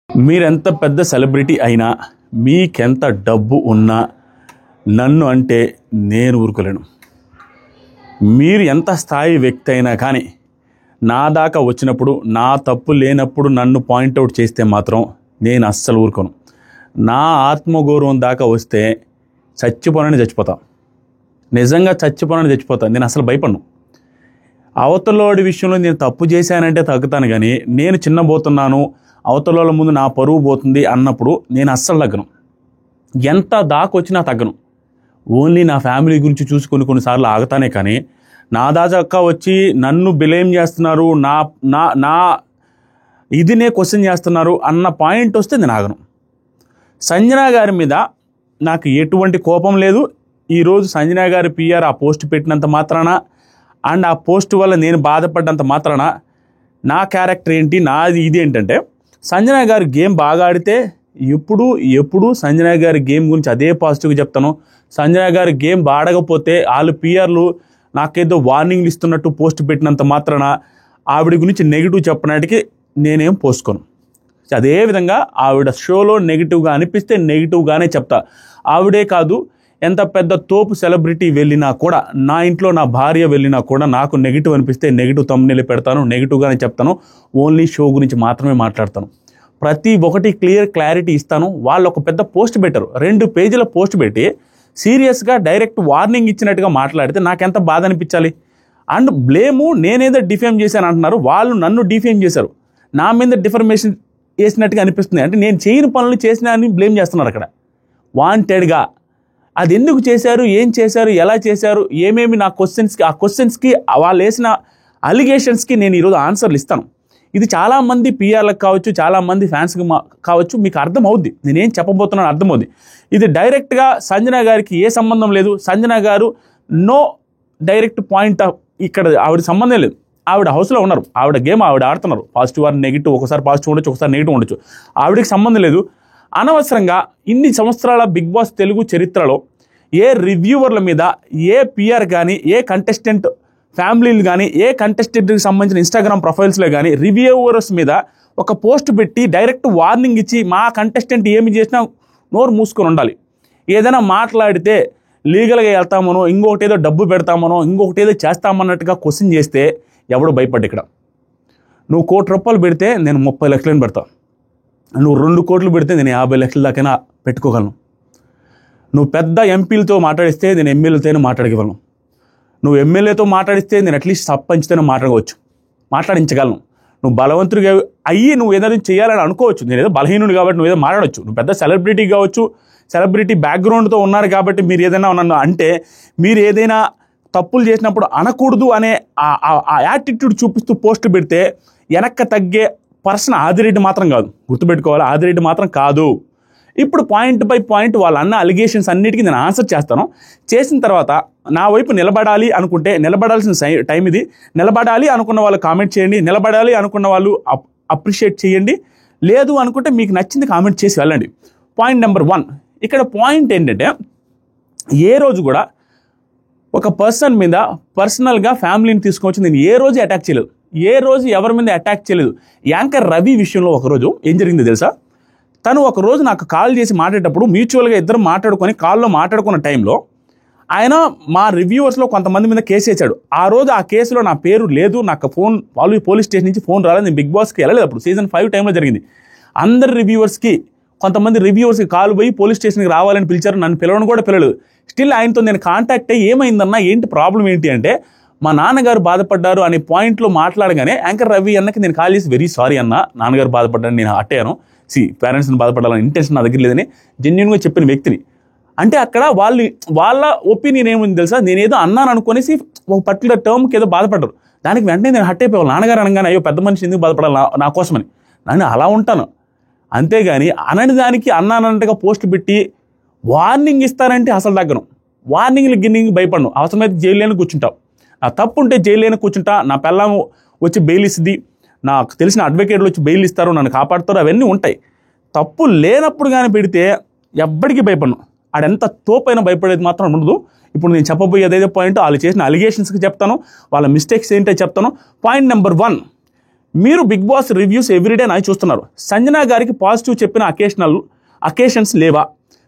మీరెంత పెద్ద సెలబ్రిటీ అయినా, మీకెంత డబ్బు ఉన్నా నన్ను అంటే నేను ఊరుకోలేను. మీరు ఎంత స్థాయి వ్యక్తి అయినా కానీ నా దాకా వచ్చినప్పుడు, నా తప్పు లేనప్పుడు నన్ను పాయింట్అవుట్ చేస్తే మాత్రం నేను అస్సలు ఊరుకోను. నా ఆత్మగౌరవం దాకా వస్తే చచ్చిపోతా. నిజంగా చచ్చిపోతా. నేను అసలు భయపడను. అవతలోడి విషయంలో నేను తప్పు చేశానంటే తగ్గుతాను, కానీ నేను చిన్నబోతున్నాను, అవతల ముందు నా పరువు పోతుంది అన్నప్పుడు నేను అస్సలు తగ్గను. ఎంత దాకొచ్చినా తగ్గను. ఓన్లీ నా ఫ్యామిలీ గురించి చూసుకొని కొన్నిసార్లు ఆగుతానే, కానీ నా దాకా వచ్చి నన్ను బ్లేమ్ చేస్తున్నారు, నా నా నా ఇదినే క్వశ్చన్ చేస్తున్నారు అన్న పాయింట్ వస్తే నేను ఆగను. సంజన గారి మీద నాకు ఎటువంటి కోపం లేదు. ఈరోజు సంజన గారి పిఆర్ ఆ పోస్ట్ పెట్టినంత మాత్రాన, అండ్ ఆ పోస్ట్ వల్ల నేను బాధపడ్డంత మాత్రాన నా క్యారెక్టర్ ఏంటి, నాది ఇది ఏంటంటే, సంజన గారి గేమ్ బాగా ఆడితే ఎప్పుడు సంజన గారి గేమ్ గురించి అదే పాజిటివ్గా చెప్తాను. సంజన గారి గేమ్ బాడకపోతే వాళ్ళు పిఆర్లు నాకేదో వార్నింగ్లు ఇస్తున్నట్టు పోస్ట్ పెట్టినంత మాత్రాన ఆవిడ గురించి నెగిటివ్ చెప్పడానికి నేనేం పోసుకోను. అదేవిధంగా ఆవిడ షోలో నెగిటివ్గా అనిపిస్తే నెగిటివ్గానే చెప్తా. ఆవిడే కాదు, ఎంత పెద్ద తోపు సెలబ్రిటీ వెళ్ళినా కూడా, నా ఇంట్లో నా భార్య వెళ్ళినా కూడా నాకు నెగిటివ్ అనిపిస్తే నెగిటివ్ తమ్మునేలు పెడతాను, నెగిటివ్గానే చెప్తాను. ఓన్లీ షో గురించి మాత్రమే మాట్లాడతాను. ప్రతి ఒక్కటి క్లారిటీ ఇస్తాను. వాళ్ళు ఒక పెద్ద పోస్ట్ పెట్టారు, 2 పేజీల పోస్ట్ పెట్టి సీరియస్గా డైరెక్ట్ వార్నింగ్ ఇచ్చినట్టుగా మాట్లాడితే నాకెంత బాధ అనిపించాలి. అండ్ బ్లేము నేనేదో డిఫేమ్ చేశాను అంటున్నారు, వాళ్ళు నన్ను డిఫేమ్ చేశారు, నా మీద డిఫర్మేషన్ వేసినట్టుగా అనిపిస్తుంది. అంటే నేను చేయని పనులు చేసినా అని బ్లేమ్ చేస్తున్నారు అక్కడ వాంటెడ్గా. అది ఎందుకు చేశారు, ఏం చేశారు, ఎలా చేశారు, ఏమేమి నా ఆ క్వశ్చన్స్కి వాళ్ళు వేసిన అలిగేషన్స్కి నేను ఈరోజు ఆన్సర్లు ఇస్తాను. ఇది చాలామంది పిఆర్లకు కావచ్చు, చాలామంది ఫ్యాన్స్కి కావచ్చు, మీకు అర్థమవుద్ది నేనేం చెప్పబోతున్నాను, అర్థమవుద్ది. ఇది డైరెక్ట్గా సంజన గారికి ఏ సంబంధం లేదు. సంజన గారు నో డైరెక్ట్ పాయింట్ ఇక్కడ ఆవిడ సంబంధం లేదు. ఆవిడ హౌస్లో ఉన్నారు, ఆవిడ గేమ్ ఆవిడ ఆడుతున్నారు. పాజిటివ్ ఆర్ నెగిటివ్, ఒకసారి పాజిటివ్ ఉండొచ్చు, ఒకసారి నెగిటివ్ ఉండొచ్చు. ఆవిడకి సంబంధం లేదు. అనవసరంగా ఇన్ని సంవత్సరాల బిగ్ బాస్ తెలుగు చరిత్రలో ఏ రివ్యూవర్ల మీద, ఏ పిఆర్ కానీ, ఏ కంటెస్టెంట్ ఫ్యామిలీలు కానీ, ఏ కంటెస్టెంట్కి సంబంధించిన ఇన్స్టాగ్రామ్ ప్రొఫైల్స్లో కానీ రివ్యూవర్స్ మీద ఒక పోస్ట్ పెట్టి డైరెక్ట్ వార్నింగ్ ఇచ్చి మా కంటెస్టెంట్ ఏమి చేసినా నోరు మూసుకొని ఉండాలి. ఏదైనా మాట్లాడితే లీగల్గా వెళ్తామనో, ఇంకొకటి ఏదో డబ్బు పెడతామనో, ఇంకొకటి ఏదో చేస్తామన్నట్టుగా క్వశ్చన్ చేస్తే ఎవడో భయపడ్డా. ఇక్కడ నువ్వు ₹1 కోటి పెడితే నేను 30 లక్షలని పెడతాను. నువ్వు 2 కోట్లు పెడితే నేను 50 లక్షల దాకైనా పెట్టుకోగలను. నువ్వు పెద్ద ఎంపీలతో మాట్లాడిస్తే నేను ఎమ్మెల్యేలతోనే మాట్లాడగలను. నువ్వు ఎమ్మెల్యేతో మాట్లాడిస్తే నేను అట్లీస్ట్ సర్పంచ్తోనే మాట్లాడించగలను. నువ్వు బలవంతుడిగా అయ్యి నువ్వు ఏదైనా చేయాలని అనుకోవచ్చు. నేను ఏదో బలహీనుడు కాబట్టి నువ్వు ఏదో మాట్లాడవచ్చు. నువ్వు పెద్ద సెలబ్రిటీ కావచ్చు, సెలబ్రిటీ బ్యాక్గ్రౌండ్తో ఉన్నారు కాబట్టి మీరు ఏదైనా నన్ను అంటే, మీరు ఏదైనా తప్పులు చేసినప్పుడు అనకూడదు అనే ఆ యాటిట్యూడ్ చూపిస్తూ పోస్ట్ పెడితే వెనక్కి తగ్గే పర్సన్ ఆదిరెడ్డి మాత్రం కాదు. గుర్తుపెట్టుకోవాలి, ఆదిరెడ్డి మాత్రం కాదు. ఇప్పుడు పాయింట్ బై పాయింట్ వాళ్ళు అన్న అలిగేషన్స్ అన్నిటికీ నేను ఆన్సర్ చేస్తాను. చేసిన తర్వాత నా వైపు నిలబడాలి అనుకుంటే, నిలబడాల్సిన టైం ఇది. నిలబడాలి అనుకున్న వాళ్ళు కామెంట్ చేయండి, నిలబడాలి అనుకున్న వాళ్ళు అప్రిషియేట్ చేయండి. లేదు అనుకుంటే మీకు నచ్చింది కామెంట్ చేసి వెళ్ళండి. పాయింట్ నెంబర్ 1, ఇక్కడ పాయింట్ ఏంటంటే, ఏ రోజు కూడా ఒక పర్సన్ మీద పర్సనల్గా ఫ్యామిలీని తీసుకొచ్చి నేను ఏ రోజు అటాక్ చేయలేదు, ఏ రోజు ఎవరి మీద అటాక్ చేయలేదు. యాంకర్ రవి విషయంలో ఒకరోజు ఏం జరిగిందో తెలుసా? తను ఒకరోజు నాకు కాల్ చేసి మాట్లాడేటప్పుడు మ్యూచువల్గా ఇద్దరు మాట్లాడుకొని కాల్లో మాట్లాడుకున్న టైంలో ఆయన మా రివ్యూవర్స్లో కొంతమంది మీద కేసు వేసాడు. ఆ రోజు ఆ కేసులో నా పేరు లేదు, నాకు వాళ్ళు పోలీస్ స్టేషన్ నుంచి ఫోన్ రాలేదు, నేను బిగ్ బాస్కి వెళ్ళలేదు. అప్పుడు సీజన్ 5 టైంలో జరిగింది. అందరి రివ్యూవర్స్కి, కొంతమంది రివ్యూవర్స్కి కాల్ పోయి పోలీస్ స్టేషన్కి రావాలని పిలిచారు, నన్ను పిలవడం కూడా పిలవలేదు. స్టిల్ ఆయనతో నేను కాంటాక్ట్ అయ్యి ఏమైందన్నా, ఏంటి ప్రాబ్లం ఏంటి అంటే, మా నాన్నగారు బాధపడ్డారు అనే పాయింట్లో మాట్లాడగానే యాంకర్ రవి అన్నకి నేను కాల్ చేసి వెరీ సారీ అన్న, నాన్నగారు బాధపడ్డారని నేను అట్టాను, పేరెంట్స్ని బాధపడాలని ఇంటెన్షన్ నా దగ్గర లేదని జెన్యూన్గా చెప్పిన వ్యక్తిని. అంటే అక్కడ వాళ్ళ ఒపీనియన్ ఏముంది తెలుసా? నేనేదో అన్నాను అనుకునేసి ఒక పర్టికులర్ టర్మ్కి ఏదో బాధపడ్డారు. దానికి వెంటనే నేను హట్ అయిపోవాలి. నాన్నగారు అనగానే అయ్యో పెద్ద మనిషి ఎందుకు బాధపడాలి నా కోసమని నేను అలా ఉంటాను. అంతేగాని అనని దానికి అన్నానంటగా పోస్ట్ పెట్టి వార్నింగ్ ఇస్తారంటే అసలు దగ్గర వార్నింగ్లు భయపడను. అవసరమైతే జైల్లోనే కూర్చుంటావు. నా తప్పు ఉంటే జైల్లోనే కూర్చుంటా. నా పిల్లం వచ్చి బెయిల్ ఇస్తుంది, నాకు తెలిసిన అడ్వకేట్లు వచ్చి బెయిల్ ఇస్తారు, నన్ను కాపాడుతారు, అవన్నీ ఉంటాయి. తప్పు లేనప్పుడు కానీ పెడితే ఎవ్వడికి భయపడను. ఆడెంత తోపైనా భయపడేది మాత్రం ఉండదు. ఇప్పుడు నేను చెప్పబోయేది ఏదో పాయింట్, వాళ్ళు చేసిన అలిగేషన్స్కి చెప్తాను, వాళ్ళ మిస్టేక్స్ ఏంటో చెప్తాను. పాయింట్ నెంబర్ 1, మీరు బిగ్ బాస్ రివ్యూస్ ఎవ్రీడే నాకు చూస్తున్నారు. సంజన గారికి పాజిటివ్ చెప్పిన అకేషన్స్ లేవా?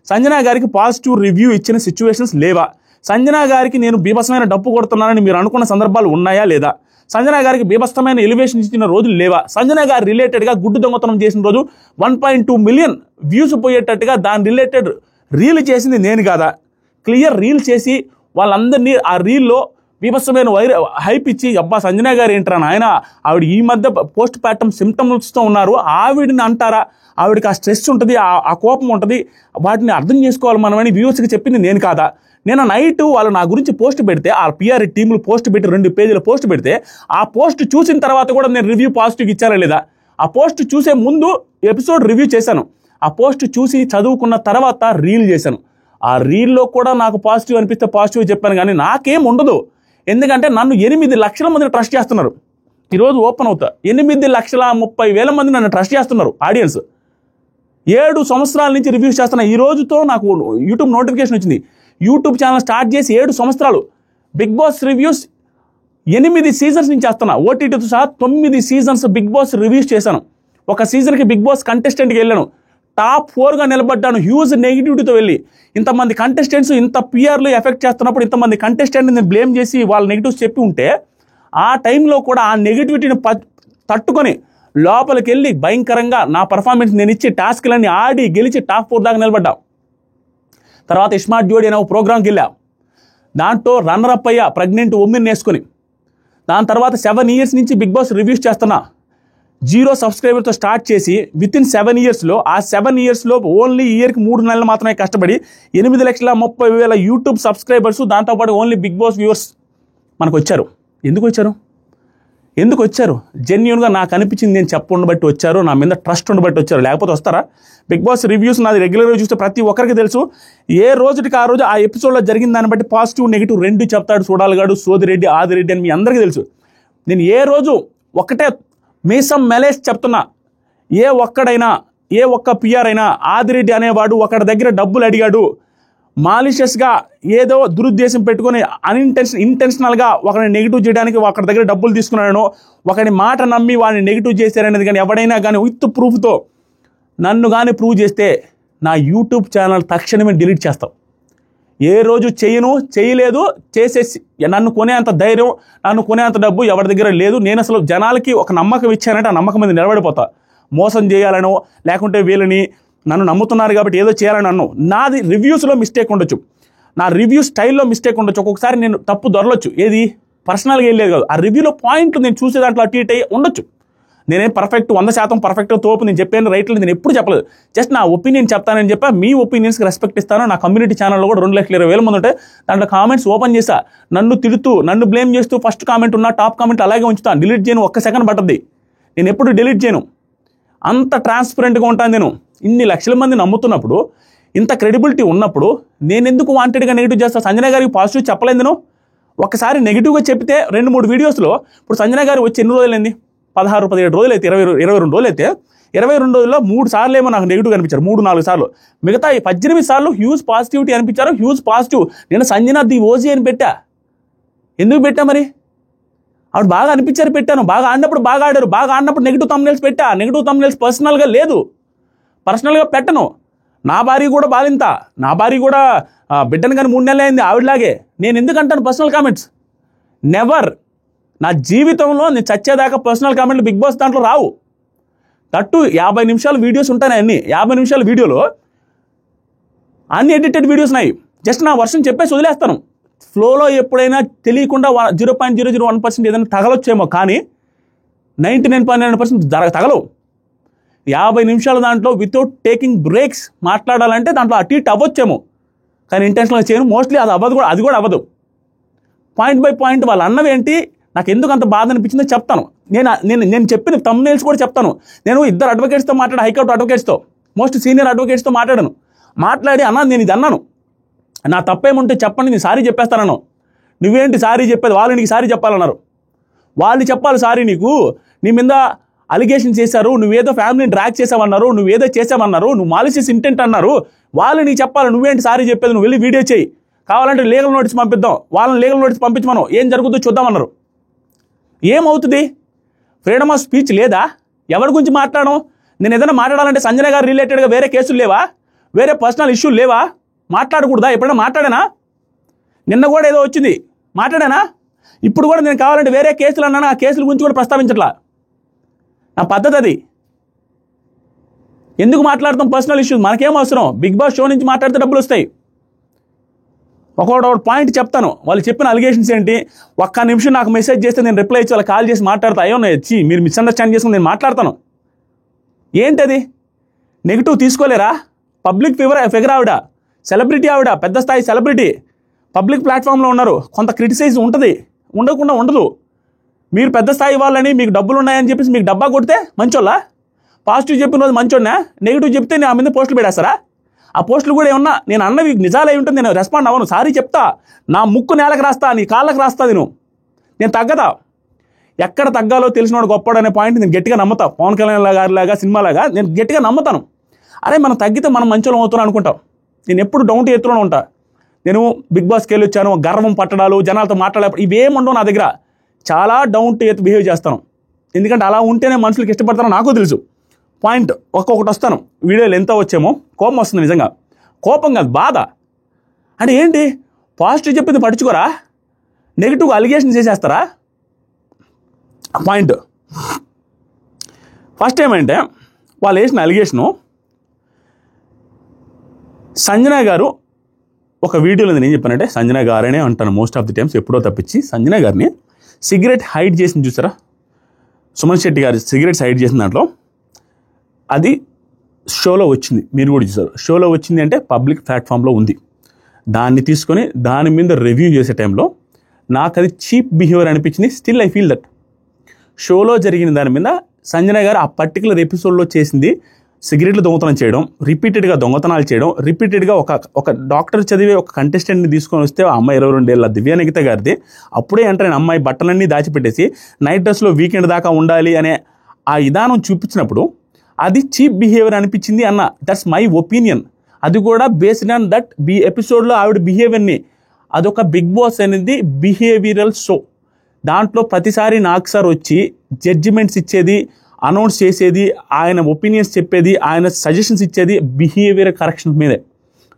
సంజన గారికి పాజిటివ్ రివ్యూ ఇచ్చిన సిచ్యువేషన్స్ లేవా? సంజన గారికి నేను బీభత్సమైన డప్పు కొడుతున్నానని మీరు అనుకున్న సందర్భాలు ఉన్నాయా లేదా? సంజన గారికి బీభత్సమైన ఎలివేషన్ ఇచ్చిన రోజులు లేవా? సంజన గారి రిలేటెడ్గా గుడ్డు దొంగతనం చేసిన రోజు 1.2 మిలియన్ వ్యూస్ పోయేటట్టుగా దాని రిలేటెడ్ రీల్ చేసింది నేను కాదా? క్లియర్ రీల్ చేసి వాళ్ళందరినీ ఆ రీల్లో బీభత్సమైన హైప్ ఇచ్చి అబ్బా సంజన గారు ఏంటరా నాయన, ఆవిడ ఈ మధ్య పోస్ట్ పార్టమ్ సిమ్టమ్స్తో ఉన్నారు, ఆవిడని అంటారా? ఆవిడకి ఆ స్ట్రెస్ ఉంటుంది, ఆ కోపం ఉంటుంది, వాటిని అర్థం చేసుకోవాలి మనమని వ్యూవర్స్కి చెప్పింది నేను కాదా? నేను నైట్ వాళ్ళు నా గురించి పోస్ట్ పెడితే, ఆ పిఆర్ టీములు పోస్ట్ పెట్టి 2 పేజీల పోస్ట్ పెడితే, ఆ పోస్ట్ చూసిన తర్వాత కూడా నేను రివ్యూ పాజిటివ్గా ఇచ్చారా లేదా? ఆ పోస్ట్ చూసే ముందు ఎపిసోడ్ రివ్యూ చేశాను, ఆ పోస్ట్ చూసి చదువుకున్న తర్వాత రీల్ చేశాను. ఆ రీల్లో కూడా నాకు పాజిటివ్ అనిపిస్తే పాజిటివ్ చెప్పాను, కానీ నాకేం ఉండదు. ఎందుకంటే నన్ను 8 లక్షల మంది ట్రస్ట్ చేస్తున్నారు. ఈరోజు ఓపెన్ అవుతా, 8,30,000 మంది నన్ను ట్రస్ట్ చేస్తున్నారు ఆడియన్స్. 7 సంవత్సరాల నుంచి రివ్యూస్ చేస్తున్నా. ఈ రోజుతో నాకు యూట్యూబ్ నోటిఫికేషన్ వచ్చింది. యూట్యూబ్ ఛానల్ స్టార్ట్ చేసి 7 సంవత్సరాలు. బిగ్ బాస్ రివ్యూస్ 8 సీజన్స్ నుంచి చేస్తున్నా. ఓటీటీతో సహా 9 సీజన్స్ బిగ్ బాస్ రివ్యూస్ చేశాను. ఒక సీజన్కి బిగ్ బాస్ కంటెస్టెంట్కి వెళ్ళాను, టాప్ 4గా నిలబడ్డాను. హ్యూజ్ నెగిటివిటీతో వెళ్ళి ఇంతమంది కంటెస్టెంట్స్ ఇంత పిఆర్లు ఎఫెక్ట్ చేస్తున్నప్పుడు ఇంతమంది కంటెస్టెంట్ని నేను బ్లేమ్ చేసి వాళ్ళ నెగిటివ్స్ చెప్పి ఉంటే, ఆ టైంలో కూడా ఆ నెగిటివిటీని తట్టుకొని లోపలికి వెళ్ళి భయంకరంగా నా పర్ఫార్మెన్స్ నేను ఇచ్చి టాస్క్లన్నీ ఆడి గెలిచి టాప్ 4 దాకా నిలబడ్డా. తర్వాత స్మార్ట్ జోడీ అనే ఒక ప్రోగ్రామ్కి వెళ్ళా, దాంట్లో రన్నరప్ అయ్యా ప్రెగ్నెంట్ ఉమెన్ వేసుకొని. దాని తర్వాత 7 ఇయర్స్ నుంచి బిగ్ బాస్ రివ్యూస్ చేస్తున్నా. 0 సబ్స్క్రైబర్తో స్టార్ట్ చేసి వితిన్ 7 ఇయర్స్లో, ఆ 7 ఇయర్స్లో ఓన్లీ ఇయర్కి 3 నెలలు మాత్రమే కష్టపడి 8,30,000 యూట్యూబ్ సబ్స్క్రైబర్స్, దాంతోపాటు ఓన్లీ బిగ్ బాస్ వ్యూవర్స్ మనకు వచ్చారు. ఎందుకు వచ్చారు? జెన్యూన్గా నాకు అనిపించింది నేను ఉండబట్టి వచ్చారు, నా మీద ట్రస్ట్ ఉండబట్టి వచ్చారు. లేకపోతే వస్తారా? బిగ్ బాస్ రివ్యూస్ నాది రెగ్యులర్గా చూస్తే ప్రతి ఒక్కరికి తెలుసు. ఏ రోజుకి ఆ రోజు ఆ ఎపిసోడ్లో జరిగిన దాన్ని బట్టి పాజిటివ్ నెగిటివ్ 2 చెప్తాడు చూడాలిగాడు, సోదిరెడ్డి, ఆదిరెడ్డి అని మీ అందరికీ తెలుసు. నేను ఏ రోజు ఒకటే మీసం మెలేసి చెప్తున్నా, ఏ ఒక్క పిఆర్ అయినా ఆదిరెడ్డి అనేవాడు ఒకడి దగ్గర డబ్బులు అడిగాడు, మాలిషియస్గా ఏదో దురుద్దేశం పెట్టుకొని ఇంటెన్షనల్గా ఒకరిని నెగిటివ్ చేయడానికి ఒకరి దగ్గర డబ్బులు తీసుకున్నాను, ఒకరి మాట నమ్మి వాడిని నెగిటివ్ చేశారనేది కానీ ఎవడైనా కానీ విత్ ప్రూఫ్తో నన్ను కానీ ప్రూవ్ చేస్తే నా యూట్యూబ్ ఛానల్ తక్షణమే డిలీట్ చేస్తాం. ఏ రోజు చేయలేదు, చేసేసి నన్ను కొనేంత ధైర్యం, నన్ను కొనేంత డబ్బు ఎవరి దగ్గర లేదు. నేను అసలు జనాలకి ఒక నమ్మకం ఇచ్చానంటే ఆ నమ్మకం మీద నిలబడిపోతా. మోసం చేయాలనో లేకుంటే వీళ్ళని నన్ను నమ్ముతున్నారు కాబట్టి ఏదో చేయాలని అన్ను. నాది రివ్యూస్లో మిస్టేక్ ఉండొచ్చు, నా రివ్యూ స్టైల్లో మిస్టేక్ ఉండొచ్చు, ఒక్కొక్కసారి నేను తప్పు దొరలొచ్చు. ఏది పర్సనల్గా వెళ్ళేది కాదు, ఆ రివ్యూలో పాయింట్లు నేను చూసే దాంట్లో అటు ఇటు ఉండొచ్చు. నేనేం పర్ఫెక్ట్ 100% పర్ఫెక్ట్గా తోపు నేను చెప్పాను రైట్లో నేను ఎప్పుడు చెప్పలేదు. జస్ట్ నా ఒపీనియన్ చెప్తానని చెప్పా. మీ ఒపీనియన్స్కి రెస్పెక్ట్ ఇస్తాను. నా కమ్యూనిటీ ఛానల్లో కూడా 2,20,000 మంది ఉంటే దాంట్లో కామెంట్స్ ఓపెన్ చేసా. నన్ను తిడుతూ నన్ను బ్లేమ్ చేస్తూ ఫస్ట్ కామెంట్ ఉన్న టాప్ కామెంట్ అలాగే ఉంచుతాను. డిలీట్ చేయను, 1 సెకండ్ పట్టద్ది. నేను ఎప్పుడు డిలీట్ చేయను, అంత ట్రాన్స్పరెంట్గా ఉంటాను. నేను ఇన్ని లక్షల మంది నమ్ముతున్నప్పుడు, ఇంత క్రెడిబిలిటీ ఉన్నప్పుడు నేను ఎందుకు వాంటెడ్గా నెగిటివ్ చేస్తాను? సంజన గారికి పాజిటివ్ చెప్పలేదు నేను. ఒకసారి నెగిటివ్గా చెప్తే 2-3 వీడియోస్లో, ఇప్పుడు సంజన గారు వచ్చి ఎన్ని రోజులైంది? 16-17 రోజులు అయితే, 22 రోజులు అయితే, 22 రోజుల్లో 3 సార్లు ఏమో నాకు నెగిటివ్ అనిపించారు, 3-4 సార్లు. మిగతా 18 సార్లు హ్యూజ్ పాజిటివిటీ అనిపించారు. Huge positive. నేను సంజన ది ఓజీ అని పెట్టా. ఎందుకు పెట్టా మరి? ఆవిడ బాగా అనిపించారు పెట్టాను. బాగా ఆడినప్పుడు బాగా ఆడారు, బాగా ఆడినప్పుడు నెగిటివ్ థంబ్నెయిల్స్ పెట్టా. నెగిటివ్ థంబ్నెయిల్స్ పర్సనల్గా లేదు, పర్సనల్గా పెట్టను. నా భార్య కూడా బాలింత, నా భార్య కూడా బిడ్డను కానీ 3 నెలలు అయింది ఆవిడలాగే. నేను ఎందుకంటాను పర్సనల్ కామెంట్స్? నెవర్. నా జీవితంలో నేను చచ్చేదాకా పర్సనల్ కామెంట్లు బిగ్ బాస్ దాంట్లో రావు. తట్టు 50 నిమిషాల వీడియోస్ ఉంటాయి. అన్ని 50 నిమిషాల వీడియోలో అన్ని ఎడిటెడ్ వీడియోస్ ఉన్నాయి. జస్ట్ నా వర్షన్ చెప్పేసి వదిలేస్తాను. ఫ్లోలో ఎప్పుడైనా తెలియకుండా 0.001% ఏదైనా తగలొచ్చేమో, కానీ 99.9% తగలవు. 50 నిమిషాల దాంట్లో వితౌట్ టేకింగ్ బ్రేక్స్ మాట్లాడాలంటే దాంట్లో అటు ఇటు అవ్వచ్చేమో, కానీ ఇంటెన్షనల్గా చేయను. మోస్ట్లీ అది కూడా అవ్వదు. పాయింట్ బై పాయింట్ వాళ్ళు అన్నవేంటి, నాకు ఎందుకు అంత బాధ అనిపించిందో చెప్తాను. నేను చెప్పిన థంబ్నెయిల్స్ కూడా చెప్తాను. నేను 2 అడ్వకేట్స్తో మాట్లాడు, హైకోర్టు అడ్వకేట్స్తో, మోస్ట్ సీనియర్ అడ్వకేట్స్తో మాట్లాడి అన్నా నేను ఇది అన్నాను, నా తప్పేముంటే చెప్పండి, నేను సారీ చెప్పేస్తానన్నాను. నువ్వేంటి సారీ చెప్పేది? వాళ్ళు నీకు సారీ చెప్పాలన్నారు. వాళ్ళు చెప్పాలి సారీ నీకు. నీ మీద అలిగేషన్ చేశారు, నువ్వేదో ఫ్యామిలీని డ్రాగ్ చేసావన్నారు, నువ్వేదో చేసావన్నారు, నువ్వు మాలిషియస్ ఇంటెంట్ అన్నారు. వాళ్ళు నీకు చెప్పాలి, నువ్వేంటి సారీ చెప్పేది? నువ్వు వెళ్ళి వీడియో చేయి, కావాలంటే లీగల్ నోటీస్ పంపిద్దాం, వాళ్ళని లీగల్ నోటీస్ పంపించమను, ఏం జరుగుతుందో చూద్దామన్నారు. ఏమవుతుంది? ఫ్రీడమ్ ఆఫ్ స్పీచ్ లేదా? ఎవరి గురించి మాట్లాడడం? నేను ఏదైనా మాట్లాడాలంటే సంజన గారు రిలేటెడ్గా వేరే కేసులు లేవా? వేరే పర్సనల్ ఇష్యూలు లేవా? మాట్లాడకూడదా? ఎప్పుడైనా మాట్లాడానా? నిన్న కూడా ఏదో వచ్చింది, మాట్లాడానా? ఇప్పుడు కూడా నేను కావాలంటే వేరే కేసులు అన్నాను, ఆ కేసుల గురించి కూడా ప్రస్తావించట్లా. నా పద్ధతి అది. ఎందుకు మాట్లాడతాం పర్సనల్ ఇష్యూస్? మనకేం అవసరం? బిగ్ బాస్ షో నుంచి మాట్లాడితే డబ్బులు వస్తాయి. ఒకటి పాయింట్ చెప్తాను, వాళ్ళు చెప్పిన అలిగేషన్స్ ఏంటి, ఒక్క నిమిషం నాకు మెసేజ్ చేస్తే నేను రిప్లై ఇచ్చి వాళ్ళకి కాల్ చేసి మాట్లాడతా. అయ్యో మీరు మిస్అండర్స్టాండ్ చేసుకుని నేను మాట్లాడతాను. ఏంటది? నెగిటివ్ తీసుకోలేరా? పబ్లిక్ ఫిగర్ ఆవిడ, సెలబ్రిటీ ఆవిడ, పెద్ద స్థాయి సెలబ్రిటీ, పబ్లిక్ ప్లాట్ఫామ్లో ఉన్నారు. కొంత క్రిటిసైజ్ ఉంటుంది, ఉండకుండా ఉండదు. మీరు పెద్ద స్థాయి వాళ్ళని, మీకు డబ్బులు ఉన్నాయని చెప్పేసి మీకు డబ్బా కొడితే మంచోళ్ళ? పాజిటివ్ చెప్పిన రోజు మంచోడినా? నెగిటివ్ చెప్తే నేను ఆ మీద పోస్టులు పెడేస్తారా? ఆ పోస్టులు కూడా ఏమన్నా నేను అన్నవి నిజాలు అయి ఉంటుంది, నేను రెస్పాండ్ అవ్వను. సారీ చెప్తా, నా ముక్కు నేలకు రాస్తా, నీ కాళ్ళకు రాస్తా. నేను తగ్గదా? ఎక్కడ తగ్గాలో తెలిసినోడు గొప్పడు అనే పాయింట్ నేను గట్టిగా నమ్ముతా. పవన్ కళ్యాణ్ గారిలాగా సినిమాలాగా నేను గట్టిగా నమ్ముతాను. అరే మనం తగ్గితే మనం మంచోళ్ళం అవుతున్నాం అనుకుంటాం. నేను ఎప్పుడు డౌన్ టు ఎత్తులోనే ఉంటా. నేను బిగ్ బాస్కి వెళ్ళి వచ్చాను, గర్వం పట్టడాలు, జనాలతో మాట్లాడే ఇవేముండవు నా దగ్గర. చాలా డౌన్ టు ఎర్త్ బిహేవ్ చేస్తాను. ఎందుకంటే అలా ఉంటేనే మనుషులకి ఇష్టపడతానో నాకు తెలుసు. పాయింట్ ఒక్కొక్కటి వస్తాను. వీడియోలు ఎంత వచ్చేమో కోపం వస్తుంది, నిజంగా కోపం కాదు, బాధ. అంటే ఏంటి, పాజిటివ్ చెప్పింది పట్టించుకోరా, నెగిటివ్ అలిగేషన్ చేసేస్తారా? పాయింట్ ఫస్ట్ ఏమంటే, వాళ్ళు వేసిన అలిగేషను, సంజన గారు ఒక వీడియోలో నేను ఏం చెప్పానంటే, సంజన గారనే అంటాను మోస్ట్ ఆఫ్ ది టైమ్స్, ఎప్పుడో తప్పించి సంజన గారిని సిగరెట్ హైడ్ చేసింది చూసారా, సుమన్ శెట్టి గారి సిగరెట్స్ హైడ్ చేసిన దాంట్లో అది షోలో వచ్చింది, మీరు కూడా చూసారు. షోలో వచ్చింది అంటే పబ్లిక్ ప్లాట్ఫామ్లో ఉంది. దాన్ని తీసుకొని దాని మీద రివ్యూ చేసే టైంలో నాకు అది చీప్ బిహేవియర్ అనిపించింది. స్టిల్ ఐ ఫీల్ దట్ షోలో జరిగిన దాని మీద సంజన గారు ఆ పర్టికులర్ ఎపిసోడ్లో చేసింది సిగరెట్లు దొంగతనం చేయడం, రిపీటెడ్గా దొంగతనాలు చేయడం, రిపీటెడ్గా ఒక డాక్టర్ చదివే ఒక కంటెస్టెంట్ని తీసుకొని వస్తే ఆ అమ్మాయి 22 ఏళ్ళ దివ్యానికిత గారిది, అప్పుడే ఎంటర్ అమ్మాయి బట్టలన్నీ దాచిపెట్టేసి నైట్ డ్రెస్లో వీకెండ్ దాకా ఉండాలి అనే ఆ విధానం చూపించినప్పుడు అది చీప్ బిహేవియర్ అనిపించింది అన్న. That's my opinion. అది కూడా బేస్డ్ ఆన్ దట్ ఎపిసోడ్లో ఆవిడ బిహేవియర్ని. అదొక బిగ్ బాస్ అనేది బిహేవియరల్ షో. దాంట్లో ప్రతిసారి నాకు సార్ వచ్చి జడ్జిమెంట్స్ ఇచ్చేది, అనౌన్స్ చేసేది, ఆయన ఒపీనియన్స్ చెప్పేది, ఆయన సజెషన్స్ ఇచ్చేది బిహేవియర్ కరెక్షన్స్ మీదే.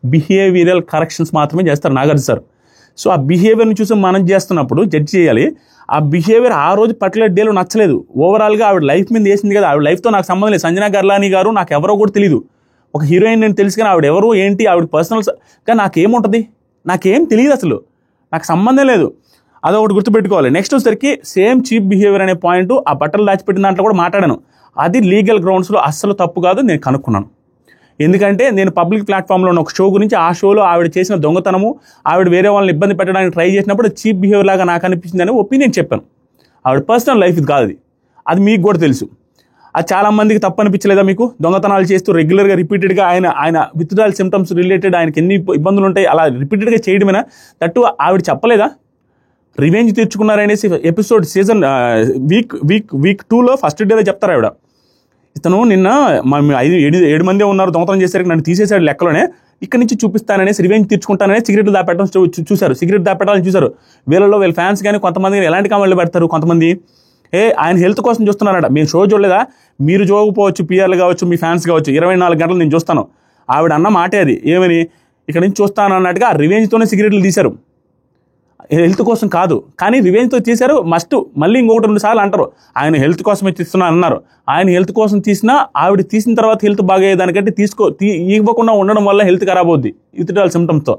బిహేవియరల్ కరెక్షన్స్ మాత్రమే చేస్తారు నాగార్జున సార్. సో ఆ బిహేవియర్ని చూసి మనం చేస్తున్నప్పుడు జడ్జ్ చేయాలి. ఆ బిహేవియర్ ఆ రోజు పర్టికులర్ డేలో నచ్చలేదు. ఓవరాల్గా ఆవిడ లైఫ్ మీద వేసింది కదా, ఆవిడ లైఫ్తో నాకు సంబంధం లేదు. సంజన గర్లాని గారు నాకు ఎవరో కూడా తెలియదు. ఒక హీరోయిన్ నేను తెలుసు, కానీ ఆవిడ ఎవరు ఏంటి, ఆవిడ పర్సనల్ కానీ నాకేముంటుంది, నాకేం తెలియదు, అసలు నాకు సంబంధం లేదు. అదొకటి గుర్తుపెట్టుకోవాలి. నెక్స్ట్ వచ్చేసరికి సేమ్ చీప్ బిహేవియర్ అనే పాయింట్ ఆ బట్టలు దాచిపెట్టిన దాంట్లో కూడా మాట్లాడాను. అది లీగల్ గ్రౌండ్స్లో అస్సలు తప్పు కాదు, నేను కనుక్కున్నాను. ఎందుకంటే నేను పబ్లిక్ ప్లాట్ఫామ్లో ఉన్న ఒక షో గురించి, ఆ షోలో ఆవిడ చేసిన దొంగతనము, ఆవిడ వేరే వాళ్ళని ఇబ్బంది పెట్టడానికి ట్రై చేసినప్పుడు చీప్ బిహేవియర్ లాగా నాకు అనిపించింది అని ఒపీనియన్ చెప్పాను. ఆవిడ పర్సనల్ లైఫ్ ఇది కాదు, అది మీకు కూడా తెలుసు. అది చాలామందికి తప్పు అనిపించలేదా మీకు? దొంగతనాలు చేస్తూ రెగ్యులర్గా రిపీటెడ్గా ఆయన విత్డ్రాయల్ సిమ్టమ్స్ రిలేటెడ్ ఆయనకి ఎన్ని ఇబ్బందులు ఉంటాయి, అలా రిపీటెడ్గా చేయడమేనా? దట్టు ఆవిడ చెప్పలేదా రివెంజ్ తీర్చుకున్నారనేసి? ఎపిసోడ్ సీజన్ వీక్ 2లో ఫస్ట్ డేలో చెప్తారు ఆవిడ, ఇతను నిన్న 7 మందే ఉన్నారు దొంగతనం చేసరికి నన్ను తీసేశాడు లెక్కలోనే, ఇక్కడ నుంచి చూపిస్తాననేసి రివెంజ్ తీర్చుకుంటానని సిగరెట్లు దాపెట్టడం చూశారు. సిగరెట్ దాపెట్టాలని చూశారు. వీళ్ళ ఫ్యాన్స్ కానీ కొంతమంది ఎలాంటి కామెంట్లు పెడతారు, కొంతమంది ఆయన హెల్త్ కోసం చూస్తున్నారట. మేము షో చూడలేదా? మీరు చూడకపోవచ్చు, పిఆర్లు కావచ్చు, మీ ఫ్యాన్స్ కావచ్చు, 24 గంటలు నేను చూస్తాను. ఆవిడ అన్న మాటే అది. ఏమని, ఇక్కడ నుంచి చూస్తాను అన్నట్టుగా రివెంజ్తోనే సిగరెట్లు తీశారు, హెల్త్ కోసం కాదు. కానీ రివెంజ్తో తీశారు. మళ్ళీ ఇంకొకటి 2 సార్లు అంటారు ఆయన హెల్త్ కోసమే తీస్తున్నా అన్నారు. ఆయన హెల్త్ కోసం తీసినా ఆవిడ తీసిన తర్వాత హెల్త్ బాగయ్యేదానికంటే ఇవ్వకుండా ఉండడం వల్ల హెల్త్ ఖరాబ్ అవుద్ది విత్డ్రాయల్ సిమ్టమ్స్తో.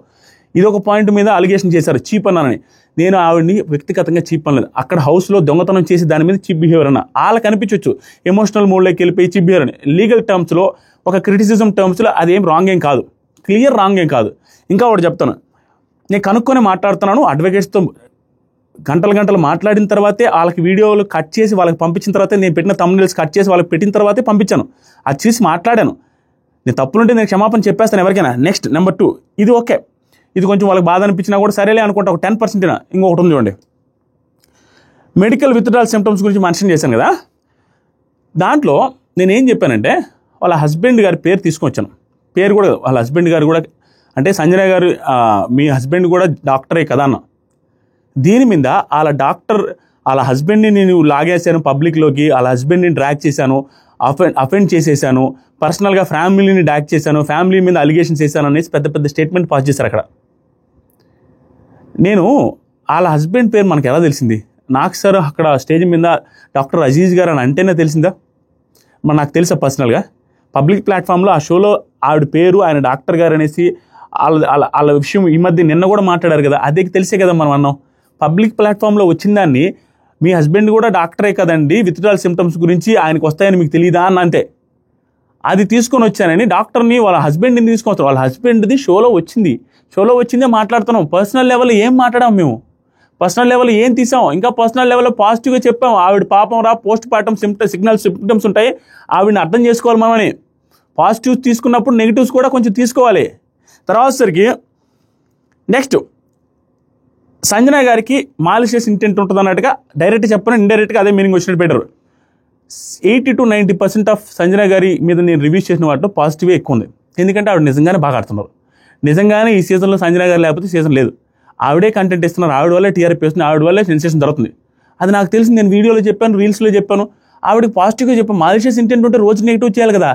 ఇది ఒక పాయింట్ మీద అలిగేషన్ చేశారు చీప్ అన్నానని. నేను ఆవిడని వ్యక్తిగతంగా చీప్ అనలేదు. అక్కడ హౌస్లో దొంగతనం చేసి దాని మీద చీప్ బిహేవియర్ అన్న. వాళ్ళకి అనిపించవచ్చు ఎమోషనల్ మూడ్లోకి వెళ్ళిపోయి చీప్ బిహేవియర్ అని. లీగల్ టర్మ్స్లో, ఒక క్రిటిసిజం టర్మ్స్లో అదేం రాంగ్ ఏం కాదు, క్లియర్ రాంగ్ ఏం కాదు. ఇంకా ఒకటి చెప్తాను, నేను కనుక్కొని మాట్లాడుతున్నాను. అడ్వకేట్స్తో గంటలు మాట్లాడిన తర్వాతే వాళ్ళకి వీడియోలు కట్ చేసి వాళ్ళకి పంపించిన తర్వాత, నేను పెట్టిన థంబ్నెయిల్స్ కట్ చేసి వాళ్ళకి పెట్టిన తర్వాతే పంపించాను. అది చూసి మాట్లాడాను. నేను తప్పులుంటే నేను క్షమాపణ చెప్పేస్తాను ఎవరికైనా. నెక్స్ట్ నెంబర్ 2, ఇది ఓకే, ఇది కొంచెం వాళ్ళకి బాధ అనిపించినా కూడా సరేలే అనుకుంటా, ఒక 10%. ఇంకొకటి ఉంది చూడండి, మెడికల్ విత్డ్రాయల్ సిమ్టమ్స్ గురించి మెన్షన్ చేశాను కదా. దాంట్లో నేనేం చెప్పానంటే, వాళ్ళ హస్బెండ్ గారి పేరు తీసుకొచ్చాను. పేరు కూడా వాళ్ళ హస్బెండ్ గారు కూడా, అంటే సంజన గారు మీ హస్బెండ్ కూడా డాక్టరే కదా అన్న. దీని మీద వాళ్ళ డాక్టర్ వాళ్ళ హస్బెండ్ని నేను లాగేశాను పబ్లిక్లోకి, వాళ్ళ హస్బెండ్ని డ్రాగ్ చేశాను, అఫెండ్ చేసేసాను, పర్సనల్గా ఫ్యామిలీని డ్రాగ్ చేశాను, ఫ్యామిలీ మీద అలిగేషన్స్ చేశాను అనేసి పెద్ద పెద్ద స్టేట్మెంట్ పాస్ చేశారు అక్కడ. నేను వాళ్ళ హస్బెండ్ పేరు మనకు ఎలా తెలిసింది? నాకు సార్ అక్కడ స్టేజ్ మీద డాక్టర్ అజీజ్ గారు అని అంటేనే తెలిసిందా? మరి నాకు తెలుసా పర్సనల్గా? పబ్లిక్ ప్లాట్ఫామ్లో ఆ షోలో ఆవిడ పేరు, ఆయన డాక్టర్ గారు అనేసి వాళ్ళ విషయం ఈ మధ్య నిన్న కూడా మాట్లాడారు కదా, అదే తెలిసే కదా మనం అన్నాం. పబ్లిక్ ప్లాట్ఫామ్లో వచ్చిన దాన్ని మీ హస్బెండ్ కూడా డాక్టరే కదండి, విత్డ్రాల్ సిమ్టమ్స్ గురించి ఆయనకు వస్తాయని మీకు తెలియదా అన్న అంతే. అది తీసుకొని వచ్చానని డాక్టర్ని వాళ్ళ హస్బెండ్ని తీసుకొస్తాం. వాళ్ళ హస్బెండ్ది షోలో వచ్చిందే మాట్లాడుతున్నాం. పర్సనల్ లెవెల్ ఏం మాట్లాడాం మేము? పర్సనల్ లెవెల్ ఏం తీసాం? ఇంకా పర్సనల్ లెవెల్లో పాజిటివ్గా చెప్పాం. ఆవిడ పాపం రా, పోస్ట్ పార్టమ్ సిమ్టమ్స్ ఉంటాయి, ఆవిడని అర్థం చేసుకోవాలి మనమని. పాజిటివ్స్ తీసుకున్నప్పుడు నెగిటివ్స్ కూడా కొంచెం తీసుకోవాలి. తర్వాత సరికి నెక్స్ట్ సంజన గారికి మాలిషియస్ ఇంటెంట్ ఉంటుంది అన్నట్టుగా డైరెక్ట్ చెప్పిన ఇండైరెక్ట్గా అదే మీనింగ్ వచ్చినట్టు పెట్టారు. 80 to 90% ఆఫ్ సంజన గారి మీద నేను రివ్యూస్ చేసిన వాటిలో పాజిటివే ఎక్కువ ఉంది. ఎందుకంటే ఆవిడ నిజంగానే బాగా ఆడుతున్నారు. నిజంగానే ఈ సీజన్లో సంజన గారు లేకపోతే సీజన్ లేదు. ఆవిడే కంటెంట్ ఇస్తున్నారు, ఆవిడ వల్లే టీఆర్పీ వస్తుంది, ఆవిడ వల్లే సెన్సేషన్ జరుగుతుంది. అది నాకు తెలిసి నేను వీడియోలో చెప్పాను, రీల్స్లో చెప్పాను. ఆవిడకి పాజిటివ్గా చెప్పాను. మాలిషియస్ ఇంటెంట్ ఉంటే రోజు నెగిటివ్ చేయాలి కదా.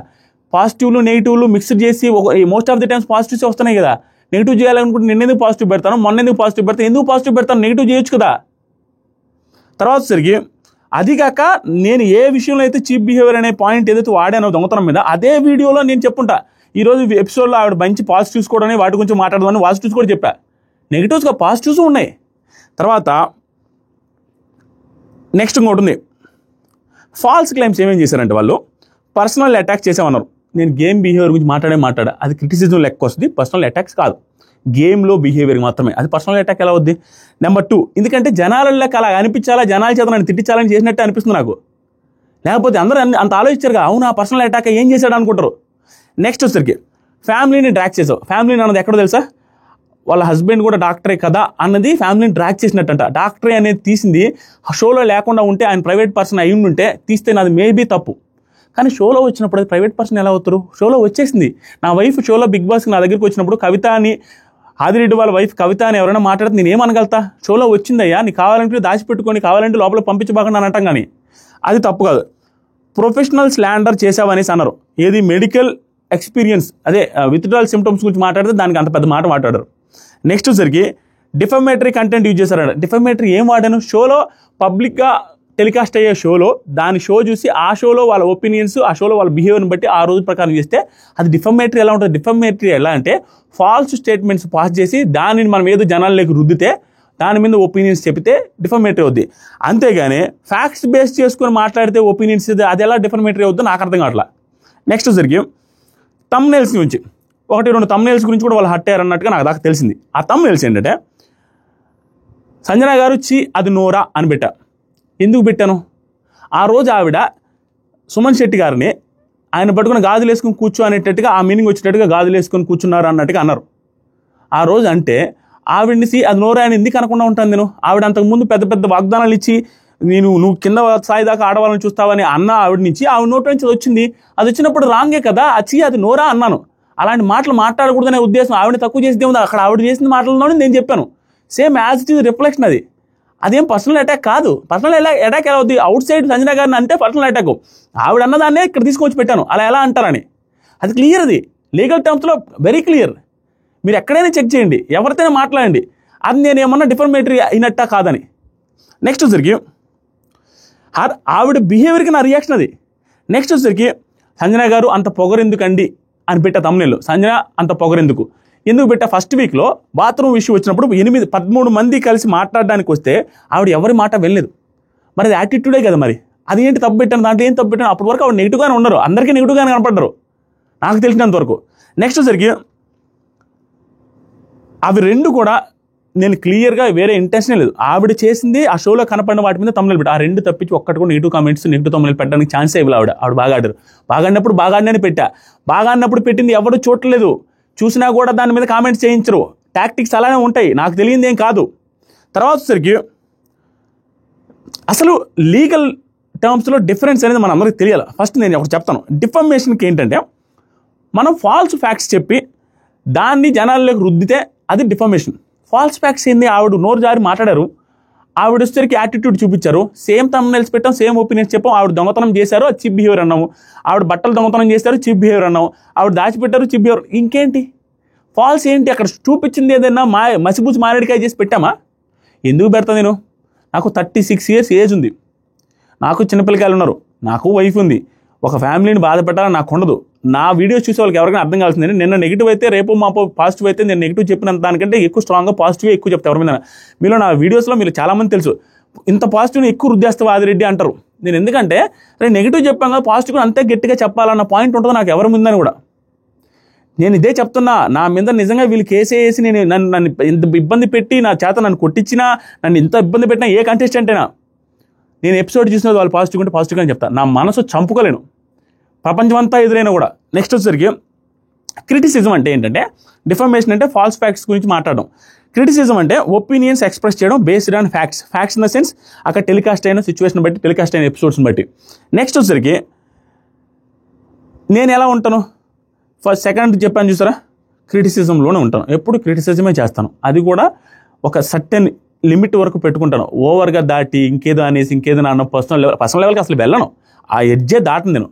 పాజిటివ్లు నెగిటివ్లు మిక్స్డ్ చేసి most of the times positives వస్తున్నాయి కదా. నెగిటివ్ చేయాలనుకుంటే నిన్నెందుకు పాజిటివ్ పెడతాను, మొన్నెందుకు పాజిటివ్ పెడతాను, ఎందుకు పాజిటివ్ పెడతాను, నెగిటివ్ చేయొచ్చు కదా. తర్వాత సరికి అది కాక నేను ఏ విషయంలో అయితే చీప్ బిహేవియర్ అనే పాయింట్ ఏదైతే వాడానో దొంగతనం మీద, అదే వీడియోలో నేను చెప్పుంటా. ఈరోజు ఎపిసోడ్లో ఆవిడ మంచి పాజిటివ్స్ కూడా వాటి గురించి మాట్లాడదామని పాజిటివ్స్ కూడా చెప్పా. నెగిటివ్స్గా పాజిటివ్స్ ఉన్నాయి. తర్వాత నెక్స్ట్ ఇంకోటి ఉంది, ఫాల్స్ క్లెయిమ్స్ ఏమేం చేశారంటే వాళ్ళు పర్సనల్ అటాక్ చేసామన్నారు. నేను గేమ్ బిహేవియర్ గురించి మాట్లాడా, అది క్రిటిసిజం లెక్క వస్తుంది, పర్సనల్ అటాక్స్ కాదు, గేమ్లో బిహేవియర్ మాత్రమే. అది పర్సనల్ అటాక్ ఎలా అవుద్ది? నెంబర్ 2, ఎందుకంటే జనాలకి అలా అనిపించాలా, జనాల చేత నన్ను తిట్టించాలని చేసినట్టే అనిపిస్తుంది నాకు. లేకపోతే అందరూ అంత ఆలోచించారుగా, అవునా పర్సనల్ అటాక్ ఏం చేశాడు అనుకుంటారు. నెక్స్ట్ వచ్చరికి ఫ్యామిలీని డ్రాక్ చేసావు. ఫ్యామిలీని అన్నది ఎక్కడో తెలుసా? వాళ్ళ హస్బెండ్ కూడా డాక్టరే కదా అన్నది ఫ్యామిలీని డ్రాక్ చేసినట్టంట. డాక్టరే అనేది తీసింది షోలో లేకుండా ఉంటే, ఆయన ప్రైవేట్ పర్సన్ అయి ఉంటే తీస్తే నాది మేబీ తప్పు. కానీ షోలో వచ్చినప్పుడు అది ప్రైవేట్ పర్సన్ ఎలా అవుతారు? షోలో వచ్చేసింది. నా వైఫ్ షోలో బిగ్ బాస్కి నా దగ్గరికి వచ్చినప్పుడు కవిత అని, ఆదిరెడ్డి వాళ్ళ వైఫ్ కవిత అని ఎవరైనా మాట్లాడితే నేను ఏమనగలుగుతా? షోలో వచ్చిందయ్యా, నీకు కావాలంటే దాచిపెట్టుకొని, కావాలంటే లోపల పంపించబాకుండా అని అంటాం. కానీ అది తప్పు కాదు. ప్రొఫెషనల్ స్లాండర్ చేసావనేసి అన్నారు. ఏది మెడికల్ ఎక్స్పీరియన్స్, అదే విత్డ్రాల్ సిమ్టమ్స్ గురించి మాట్లాడితే దానికి అంత పెద్ద మాట మాట్లాడారు. నెక్స్ట్ సరికి డిఫమేటరీ కంటెంట్ యూజ్ చేశారట. డిఫమేటరీ ఏం వాడాను? షోలో పబ్లిక్గా టెలికాస్ట్ అయ్యే షోలో దాని షో చూసి ఆ షోలో వాళ్ళ ఒపీనియన్స్, ఆ షోలో వాళ్ళ బిహేవియర్ని బట్టి ఆ రోజు ప్రకారం చేస్తే అది డిఫమేటరీ ఎలా ఉంటుంది? డిఫమేటరీ ఎలా అంటే ఫాల్స్ స్టేట్మెంట్స్ పాస్ చేసి దానిని మనం ఏదో జనాల్లోకి రుద్దితే, దాని మీద ఒపీనియన్స్ చెప్తే డిఫమేటరీ అవుద్ది. అంతేగాని ఫ్యాక్ట్స్ బేస్ చేసుకొని మాట్లాడితే ఒపీనియన్స్ అది ఎలా డిఫమేటరీ అవుద్దో నాకు అర్థం కావట్లా. నెక్స్ట్ సరికి తమ్నెయిల్స్ గురించి 1-2 తమ్నెయిల్స్ గురించి కూడా వాళ్ళు హట్ అయ్యారు అన్నట్టుగా నాకు దాకా తెలిసింది. ఆ తమ్నెయిల్స్ ఏంటంటే సంజన గారు వచ్చి అది నోరా అని పెట్టా. ఎందుకు పెట్టాను? ఆ రోజు ఆవిడ సుమన్ శెట్టి గారిని ఆయన పట్టుకుని గాజులు వేసుకుని కూర్చో అనేటట్టుగా, ఆ మీనింగ్ వచ్చేటట్టుగా గాజులు వేసుకొని కూర్చున్నారు అన్నట్టుగా అన్నారు ఆ రోజు. అంటే ఆవిడని అది నోరా అని ఎందుకు అనకుండా ఉంటాను నేను? ఆవిడ అంతకుముందు పెద్ద పెద్ద వాగ్దానాలు ఇచ్చి నువ్వు కింద స్థాయి దాకా ఆడవాళ్ళని చూస్తావని అన్న ఆవిడ నుంచి, ఆవిడ నోటి నుంచి వచ్చింది. అది వచ్చినప్పుడు రాంగే కదా, అది నోరా అన్నాను. అలాంటి మాటలు మాట్లాడకూడదనే ఉద్దేశం, ఆవిడ తక్కువ చేసేది ఉంది, అక్కడ ఆవిడ చేసిన మాటలను నేను చెప్పాను. Same as it is reflection అది. అదేం పర్సనల్ అటాక్ కాదు. పర్సనల్ అటాక్ ఎలా అవుద్ది? అవుట్ సైడ్ సంజన గారిని అంటే పర్సనల్ అటాక్. ఆవిడ అన్నదాన్నే ఇక్కడ తీసుకొచ్చి పెట్టాను, అలా ఎలా అంటారని. అది క్లియర్, అది లీగల్ టర్మ్స్లో వెరీ క్లియర్. మీరు ఎక్కడైనా చెక్ చేయండి, ఎవరితోనే మాట్లాడండి, అది నేను ఏమన్నా డిఫర్మేటరీ అయినట్టా కాదని. నెక్స్ట్ వచ్చరికి ఆవిడ బిహేవియర్కి నా రియాక్షన్ అది. నెక్స్ట్ వచ్చరికి సంజన గారు అంత పొగరెందుకండి అని పెట్టా తమ్ముళ్ళు. సంజన అంత పొగరెందుకు పెట్టా? ఫస్ట్ వీక్లో బాత్రూమ్ ఇష్యూ వచ్చినప్పుడు 13 మంది కలిసి మాట్లాడడానికి వస్తే ఆవిడ ఎవరి మాట వెళ్ళలేదు. మరి అది యాటిట్యూడే కదా. మరి అది ఏంటి తప్పు పెట్టాను? దాంట్లో ఏం తప్పు పెట్టాను? అప్పటి వరకు ఆవిడ నెగిటివ్గానే ఉన్నారు, అందరికీ నెగిటివ్గానే కనపడ్డారు నాకు తెలిసినంత వరకు. నెక్స్ట్ వచ్చరికి అవి రెండు కూడా నేను క్లియర్గా వేరే ఇంటెన్షనే లేదు. ఆవిడ చేసింది ఆ షోలో కనపడిన వాటి మీద తమ్ముళ్ళు పెట్టా. ఆ రెండు తప్పించి ఒక్కటి కూడా నెగిటివ్ కామెంట్స్, నెగిటివ్ తమ్ముళ్ళు పెట్టడానికి ఛాన్సే ఇవ్వాలి. ఆవిడ బాగా ఆడారు. బాగా ఆడినప్పుడు బాగా ఆడినని పెట్టా. బాగా ఆడినప్పుడు పెట్టింది ఎవరు చూడలేదు, చూసినా కూడా దాని మీద కామెంట్స్ చేయించరు. టాక్టిక్స్ అలానే ఉంటాయి, నాకు తెలియంది ఏం కాదు. తర్వాత వచ్చేసరికి అసలు లీగల్ టర్మ్స్లో డిఫరెన్స్ అనేది మన అందరికీ తెలియాలి. ఫస్ట్ నేను ఒకటి చెప్తాను. డిఫమేషన్కి ఏంటంటే మనం ఫాల్స్ ఫ్యాక్ట్స్ చెప్పి దాన్ని జనాల్లోకి రుద్దితే అది డిఫమేషన్. ఫాల్స్ ఫ్యాక్ట్స్ ఏంది? ఆవిడ నోరు జారి మాట్లాడారు, ఆవిడ వచ్చేసరికి యాటిట్యూడ్ చూపించారు, సేమ్ థంబ్నెయిల్స్ పెట్టాం, సేమ్ ఒపీనియన్స్ చెప్పాం. ఆవిడ దొంగతనం చేశారు, అది చీప్ బిహేవియర్ అన్నాము. ఆవిడ బట్టలు దొంగతనం చేశారు, చీప్ బిహేవియర్ అన్నాము. ఆవిడ దాచిపెట్టారు, చీప్ బిహేవియర్. ఇంకేంటి ఫాల్స్ ఏంటి? అక్కడ చూపించింది ఏదైనా మసిబూసి మారేడికాయ చేసి పెట్టామా? ఎందుకు పెడతా నేను? నాకు 36 years ఏజ్ ఉంది, నాకు చిన్నపిల్లకాయలు ఉన్నారు, నాకు వైఫ్ ఉంది. ఒక ఫ్యామిలీని బాధ పెట్టాలని నాకు ఉండదు. నా వీడియోస్ చూసే వాళ్ళకి ఎవరికైనా అర్థం కావాల్సింది, నిన్న నెగిటివ్ అయితే రేపు మాపో పాజిటివ్ అయితే, నేను నెగిటివ్ చెప్పినంత దానికంటే ఎక్కువ స్ట్రాంగ్గా పాజిటివ్ ఎక్కువ చెప్తా ఎవరి మీద. మీలో నా వీడియోస్లో మీరు చాలామంది తెలుసు, ఇంత పాజిటివ్ని ఎక్కువ రుద్దేస్తావు ఆదిరెడ్డి అంటారు. నేను ఎందుకంటే నేను నెగిటివ్ చెప్పాను కదా, పాజిటివ్ అంతే గట్టిగా చెప్పాలన్న పాయింట్ ఉంటుంది నాకు ఎవరి ముందని కూడా. నేను ఇదే చెప్తున్నా, నా మీద నిజంగా వీళ్ళు కేసేసి నన్ను ఇంత ఇబ్బంది పెట్టి నా చేత నన్ను కొట్టించినా, నన్ను ఇంత ఇబ్బంది పెట్టినా ఏ కంటెస్టెంట్ అయినా నేను ఎపిసోడ్ చూసిన వాళ్ళు పాజిటివ్ ఉంటే పాజిటివ్గా అని చెప్తాను. నా మనసు చంపుకోలేను ప్రపంచం అంతా ఎదురైనా కూడా. నెక్స్ట్ వచ్చేసరికి క్రిటిసిజం అంటే ఏంటంటే, డిఫర్మేషన్ అంటే ఫాల్స్ ఫ్యాక్ట్స్ గురించి మాట్లాడడం. క్రిటిసిజం అంటే ఒపీనియన్స్ ఎక్స్ప్రెస్ చేయడం based on facts. Facts in the sense అక్కడ టెలికాస్ట్ అయిన సిచ్యువేషన్ బట్టి, టెలికాస్ట్ అయిన ఎపిసోడ్స్ని బట్టి. నెక్స్ట్ వచ్చేసరికి నేను ఎలా ఉంటాను, ఫస్ట్ సెకండ్ చెప్పాను చూసారా, క్రిటిసిజంలోనే ఉంటాను. ఎప్పుడు క్రిటిసిజమే చేస్తాను, అది కూడా ఒక సర్టెన్ లిమిట్ వరకు పెట్టుకుంటాను. ఓవర్గా దాటి ఇంకేదో అనేసి ఇంకేదో అన్న పర్సనల్ లెవెల్కి అసలు వెళ్ళను. ఆ ఎడ్జే దాటను నేను